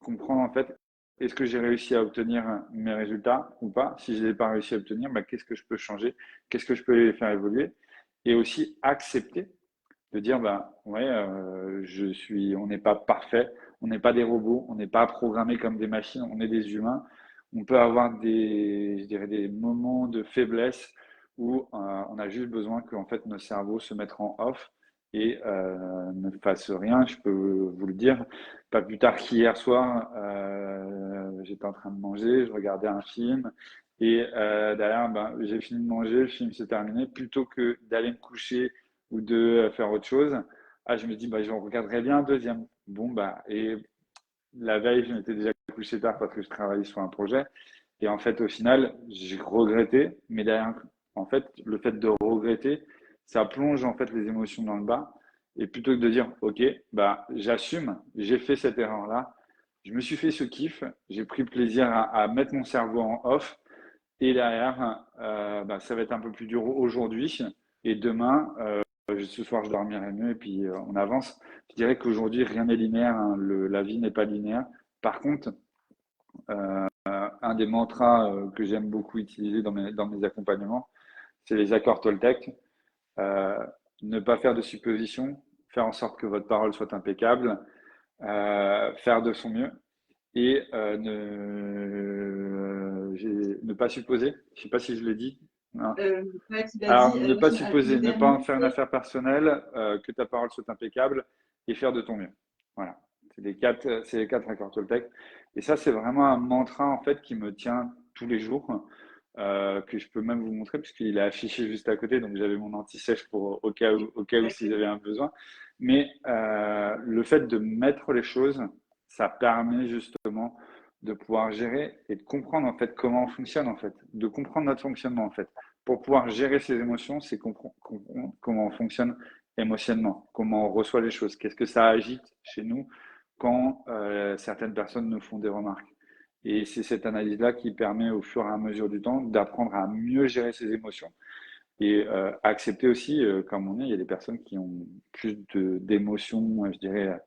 comprendre en fait est-ce que j'ai réussi à obtenir mes résultats ou pas? Si je n'ai pas réussi à obtenir, bah, qu'est-ce que je peux changer? Qu'est-ce que je peux les faire évoluer? Et aussi accepter de dire bah ouais, on n'est pas parfait, on n'est pas des robots, on n'est pas programmés comme des machines, on est des humains. on peut avoir je dirais des moments de faiblesse où on a juste besoin que en fait, nos cerveaux se mettent en off et ne fassent rien. Je peux vous le dire. Pas plus tard qu'hier soir, j'étais en train de manger, je regardais un film et derrière, ben, j'ai fini de manger, le film s'est terminé. Plutôt que d'aller me coucher ou de faire autre chose, je me dis, bah, je regarderai bien un deuxième. Bon, bah, et la veille, je m'étais déjà couché tard parce que je travaillais sur un projet. Et en fait, au final, j'ai regretté, mais derrière, en fait, le fait de regretter, ça plonge en fait les émotions dans le bas. Et plutôt que de dire, OK, bah, j'assume, j'ai fait cette erreur-là, je me suis fait ce kiff, j'ai pris plaisir à mettre mon cerveau en off. Et derrière, bah, ça va être un peu plus dur aujourd'hui. Et demain, ce soir, je dormirai mieux et puis on avance. Je dirais qu'aujourd'hui, rien n'est linéaire, hein. La vie n'est pas linéaire. Par contre, un des mantras que j'aime beaucoup utiliser dans mes accompagnements, c'est les accords Toltec. Euh, Ne pas faire de suppositions, faire en sorte que votre parole soit impeccable, faire de son mieux et ne pas supposer. Je ne sais pas si je l'ai dit. Hein. Ouais, tu l'as Alors, dit, ne pas le supposer, ne pas en dernier, faire une c'est affaire personnelle, que ta parole soit impeccable et faire de ton mieux. Voilà. C'est les quatre accords Toltec. Et ça, c'est vraiment un mantra en fait qui me tient tous les jours, que je peux même vous montrer puisqu'il est affiché juste à côté. Donc, j'avais mon anti-sèche pour au cas où si d'accord. j'avais un besoin. Mais le fait de mettre les choses, ça permet justement de pouvoir gérer et de comprendre en fait comment on fonctionne en fait, de comprendre notre fonctionnement en fait. Pour pouvoir gérer ses émotions, c'est comprendre comment on fonctionne émotionnellement, comment on reçoit les choses, qu'est-ce que ça agite chez nous quand certaines personnes nous font des remarques. Et c'est cette analyse-là qui permet au fur et à mesure du temps d'apprendre à mieux gérer ses émotions et accepter aussi, comme on est, il y a des personnes qui ont plus d'émotions, je dirais,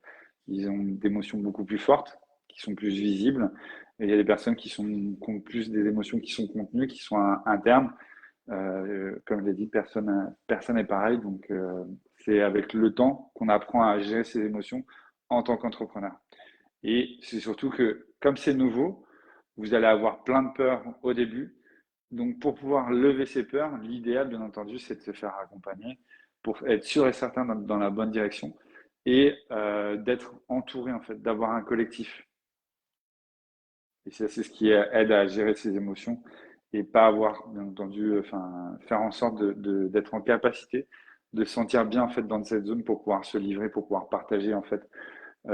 ils ont d'émotions beaucoup plus fortes, qui sont plus visibles. Et il y a des personnes qui ont plus des émotions qui sont contenues, qui sont internes. Comme je l'ai dit, personne n'est pareil. Donc, c'est avec le temps qu'on apprend à gérer ses émotions en tant qu'entrepreneur. Et c'est surtout que, comme c'est nouveau, vous allez avoir plein de peurs au début. Donc, pour pouvoir lever ces peurs, l'idéal, bien entendu, c'est de se faire accompagner pour être sûr et certain dans la bonne direction et d'être entouré, en fait, d'avoir un collectif. Et c'est ce qui aide à gérer ses émotions et pas avoir, bien entendu, enfin, faire en sorte d'être en capacité de se sentir bien, en fait, dans cette zone pour pouvoir se livrer, pour pouvoir partager, en fait,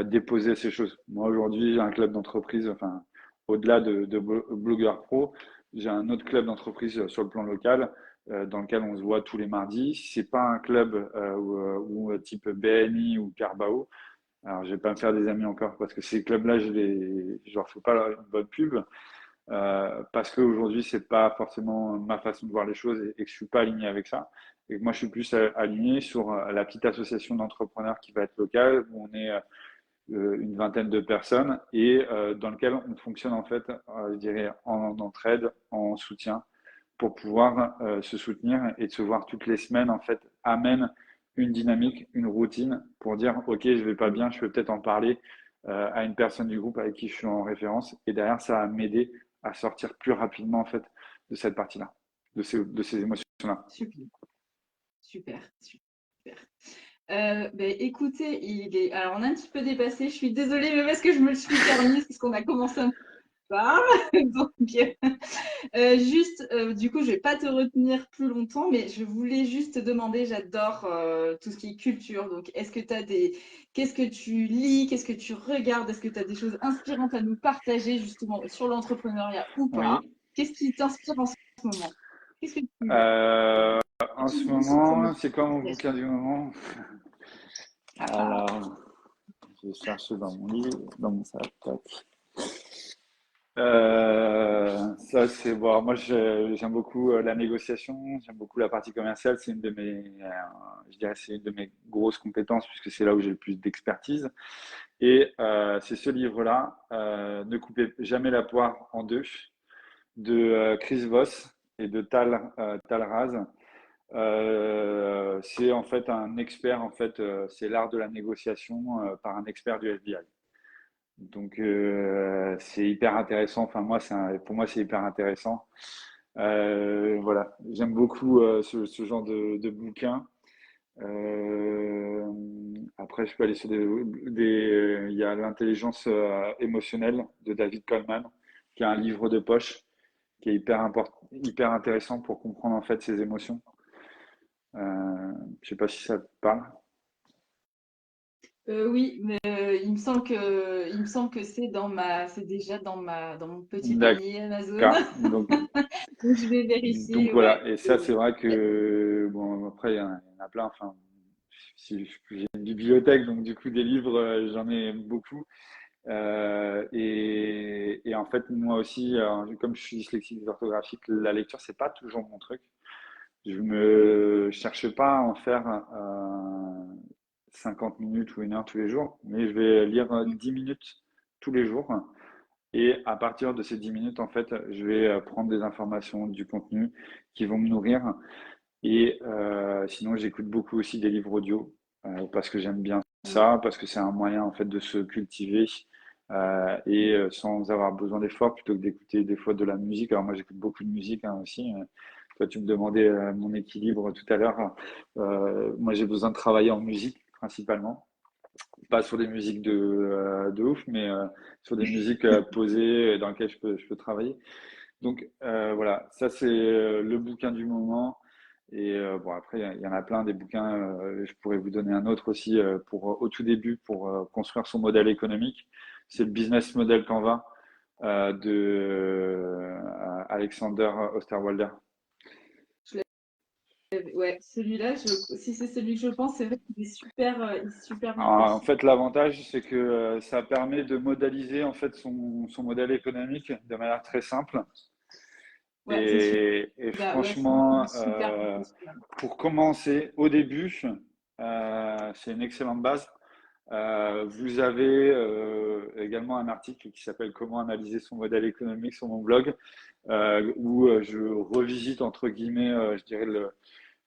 déposer ces choses. Moi, aujourd'hui, j'ai un club d'entreprise, enfin, au-delà de blogueur pro, j'ai un autre club d'entreprise sur le plan local dans lequel on se voit tous les mardis. C'est pas un club type BNI ou Carbao. Alors, je vais pas me faire des amis encore parce que ces clubs-là, je leur fais pas une bonne pub parce qu'aujourd'hui, c'est pas forcément ma façon de voir les choses et que je suis pas aligné avec ça. Et que moi, je suis plus aligné sur la petite association d'entrepreneurs qui va être locale où on est une vingtaine de personnes et dans lequel on fonctionne en fait, je dirais, en entraide, en soutien, pour pouvoir se soutenir et de se voir toutes les semaines en fait amène une dynamique, une routine pour dire ok je vais pas bien, je peux peut-être en parler à une personne du groupe avec qui je suis en référence et derrière ça va m'aider à sortir plus rapidement en fait de cette partie-là, de ces émotions-là. Super, super, super. Écoutez, alors on a un petit peu dépassé, je suis désolée, mais parce que je me le suis permise, parce qu'on a commencé un peu tard. Donc, du coup, je vais pas te retenir plus longtemps, mais je voulais juste te demander, j'adore tout ce qui est culture. Donc, qu'est-ce que tu lis, qu'est-ce que tu regardes, est-ce que tu as des choses inspirantes à nous partager justement sur l'entrepreneuriat ou pas? Oui. Qu'est-ce qui t'inspire en ce moment? Qu'est-ce que Euh, en tu ce lis sous moment, forme c'est quoi mon d'inspiration? bouquin du moment? Ah ah. Alors, je vais chercher dans mon livre, dans mon sac. Tac. Ça, c'est bon. Moi, j'aime beaucoup la négociation, j'aime beaucoup la partie commerciale. C'est une de je dirais, c'est une de mes grosses compétences puisque c'est là où j'ai le plus d'expertise. Et c'est ce livre-là, Ne coupez jamais la poire en deux, de Chris Voss et de Tal Raz. C'est en fait un expert, en fait, c'est l'art de la négociation par un expert du FBI. Donc, c'est hyper intéressant. Enfin, moi, pour moi, c'est hyper intéressant. Voilà, j'aime beaucoup ce genre de bouquin. Euh, Après, je peux aller sur il y a l'intelligence émotionnelle de David Goleman, qui est un livre de poche qui est hyper intéressant pour comprendre en fait ses émotions. Je sais pas si ça te parle. Oui, mais il me semble que c'est déjà dans mon petit panier Amazon. D'accord. Donc je vais Donc vérifier, ouais. voilà. Et ça, c'est vrai que bon, après, il y en a plein. Enfin, si j'ai une bibliothèque, donc du coup, des livres, j'en ai beaucoup. Et en fait, moi aussi, comme je suis dyslexique orthographique, la lecture, c'est pas toujours mon truc. Je me cherche pas à en faire 50 minutes ou 1 heure tous les jours, mais je vais lire 10 minutes tous les jours. Et à partir de ces 10 minutes, en fait, je vais prendre des informations, du contenu qui vont me nourrir. Et sinon, j'écoute beaucoup aussi des livres audio parce que j'aime bien Mm. ça, parce que c'est un moyen en fait de se cultiver sans avoir besoin d'efforts plutôt que d'écouter des fois de la musique. Alors moi, j'écoute beaucoup de musique aussi. Toi, tu me demandais mon équilibre tout à l'heure. Moi, j'ai besoin de travailler en musique principalement, pas sur des musiques de ouf, mais sur des musiques posées dans lesquelles je peux travailler. Donc voilà, ça c'est le bouquin du moment. Et bon, après, il y en a plein des bouquins. Je pourrais vous donner un autre aussi au tout début pour construire son modèle économique. C'est le Business Model Canva de Alexander Osterwalder. Je ouais, celui-là, si c'est celui que je pense, c'est vrai qu'il est il est super bien fait. En fait, l'avantage, c'est que ça permet de modéliser en fait son modèle économique de manière très simple. Ouais, c'est Et celui-là. Ouais, c'est vrai qu'il est franchement, super bien fait, celui-là. pour commencer au début, c'est une excellente base. Vous avez également un article qui s'appelle Comment analyser son modèle économique sur mon blog, où je revisite entre guillemets, je dirais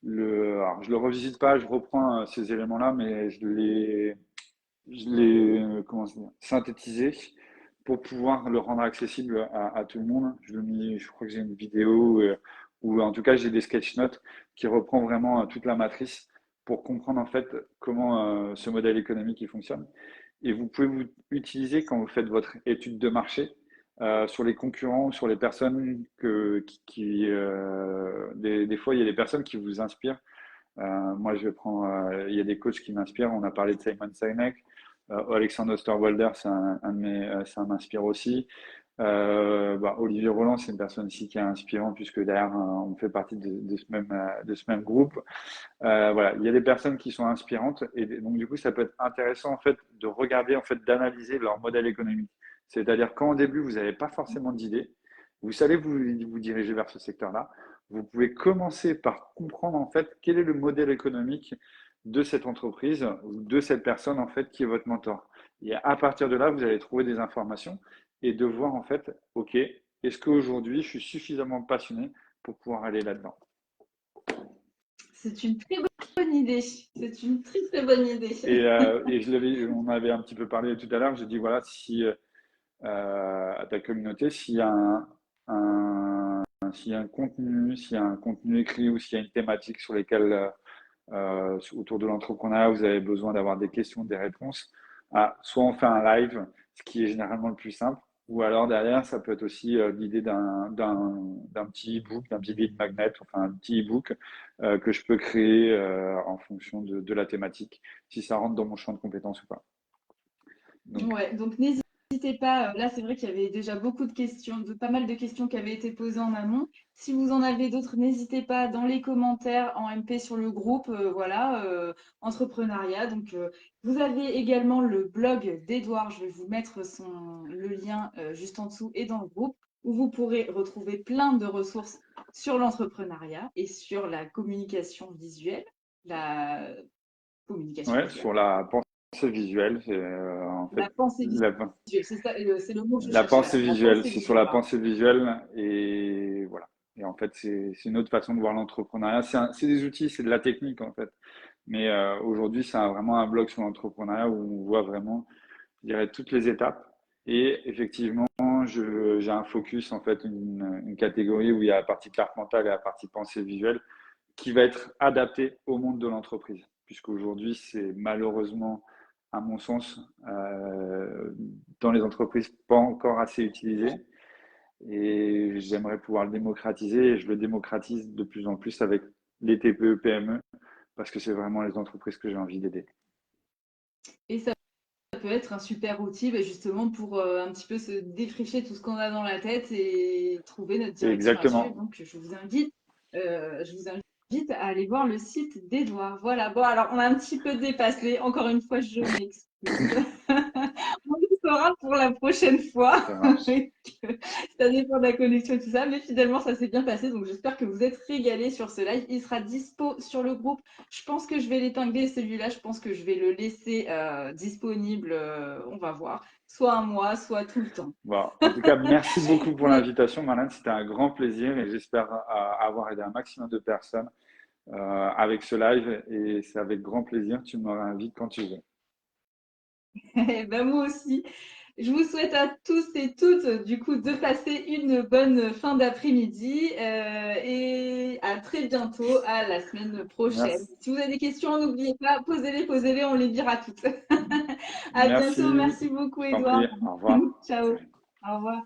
alors je le revisite pas, je reprends ces éléments-là, mais je l'ai comment dire, synthétisé pour pouvoir le rendre accessible à tout le monde. Je crois que j'ai une vidéo ou en tout cas j'ai des sketch notes qui reprend vraiment toute la matrice pour comprendre en fait comment ce modèle économique il fonctionne. Et vous pouvez vous utiliser quand vous faites votre étude de marché sur les concurrents, sur les personnes des fois il y a des personnes qui vous inspirent. Moi, il y a des coachs qui m'inspirent. On a parlé de Simon Sinek. Alexander Osterwalder, ça m'inspire aussi. Olivier Roland, c'est une personne aussi qui est inspirante puisque d'ailleurs, on fait partie de ce même groupe. Voilà, il y a des personnes qui sont inspirantes et donc du coup, ça peut être intéressant en fait de regarder, en fait, d'analyser leur modèle économique. C'est-à-dire quand au début, vous n'avez pas forcément d'idée, vous savez vous diriger vers ce secteur-là, vous pouvez commencer par comprendre en fait quel est le modèle économique de cette entreprise ou de cette personne en fait qui est votre mentor. Et à partir de là, vous allez trouver des informations et de voir en fait, ok, est-ce qu'aujourd'hui je suis suffisamment passionné pour pouvoir aller là-dedans? C'est une très bonne idée. C'est une très très bonne idée. Et on avait un petit peu parlé tout à l'heure. J'ai dit voilà, si à ta communauté, s'il y a un contenu, s'il y a un contenu écrit ou s'il y a une thématique sur lesquelles autour de l'entrepreneuriat, vous avez besoin d'avoir des questions, des réponses, soit on fait un live, ce qui est généralement le plus simple, ou alors derrière, ça peut être aussi l'idée d'un petit e-book, d'un petit lead magnet, enfin un petit e-book que je peux créer en fonction de la thématique, si ça rentre dans mon champ de compétences ou pas. Donc, Ouais, donc n'hésitez pas. Là, c'est vrai qu'il y avait déjà beaucoup de questions, pas mal de questions qui avaient été posées en amont. Si vous en avez d'autres, n'hésitez pas dans les commentaires en MP sur le groupe, voilà, entrepreneuriat. Donc, vous avez également le blog d'Edouard. Je vais vous mettre le lien juste en dessous et dans le groupe où vous pourrez retrouver plein de ressources sur l'entrepreneuriat et sur la communication visuelle, la communication ouais, visuelle. sur la pensée visuelle, c'est en fait La pensée la, visuelle, c'est ça, c'est le mot que je la cherchais pensée là. La visuelle, pensée c'est sur visuelle, la pardon. pensée visuelle et voilà. Et en fait, c'est une autre façon de voir l'entrepreneuriat. C'est des outils, c'est de la technique en fait. Mais aujourd'hui, c'est vraiment un blog sur l'entrepreneuriat où on voit vraiment, je dirais, toutes les étapes. Et effectivement, j'ai un focus, en fait, une catégorie où il y a la partie carte mentale et la partie pensée visuelle qui va être adaptée au monde de l'entreprise. Puisqu'aujourd'hui, c'est malheureusement, à mon sens, dans les entreprises, pas encore assez utilisé. Et j'aimerais pouvoir le démocratiser et je le démocratise de plus en plus avec les TPE, PME parce que c'est vraiment les entreprises que j'ai envie d'aider. Et ça peut être un super outil bah, justement pour un petit peu se défricher tout ce qu'on a dans la tête et trouver notre direction là-dessus. Exactement. Donc, je vous invite à aller voir le site d'Edouard. Voilà. Bon, alors, on a un petit peu dépassé. Encore une fois, je m'excuse. On le saura pour la prochaine fois. Ça marche. Ça dépend de la connexion et tout ça, mais finalement, ça s'est bien passé. Donc, j'espère que vous êtes régalés sur ce live. Il sera dispo sur le groupe. Je pense que je vais l'épingler, celui-là. Je pense que je vais le laisser disponible. On va voir. Soit un mois, soit tout le temps. Bon, en tout cas, merci beaucoup pour Mais l'invitation, Marlène. C'était un grand plaisir et j'espère avoir aidé un maximum de personnes avec ce live. Et c'est avec grand plaisir. Tu me réinvites quand tu veux. ben, moi aussi. Je vous souhaite à tous et toutes, du coup, de passer une bonne fin d'après-midi et à très bientôt, à la semaine prochaine. Merci. Si vous avez des questions, n'oubliez pas, posez-les, on les dira toutes. À bientôt, Merci. merci beaucoup, Je t'en prie. Edouard. Au revoir. Ciao, Salut. au revoir.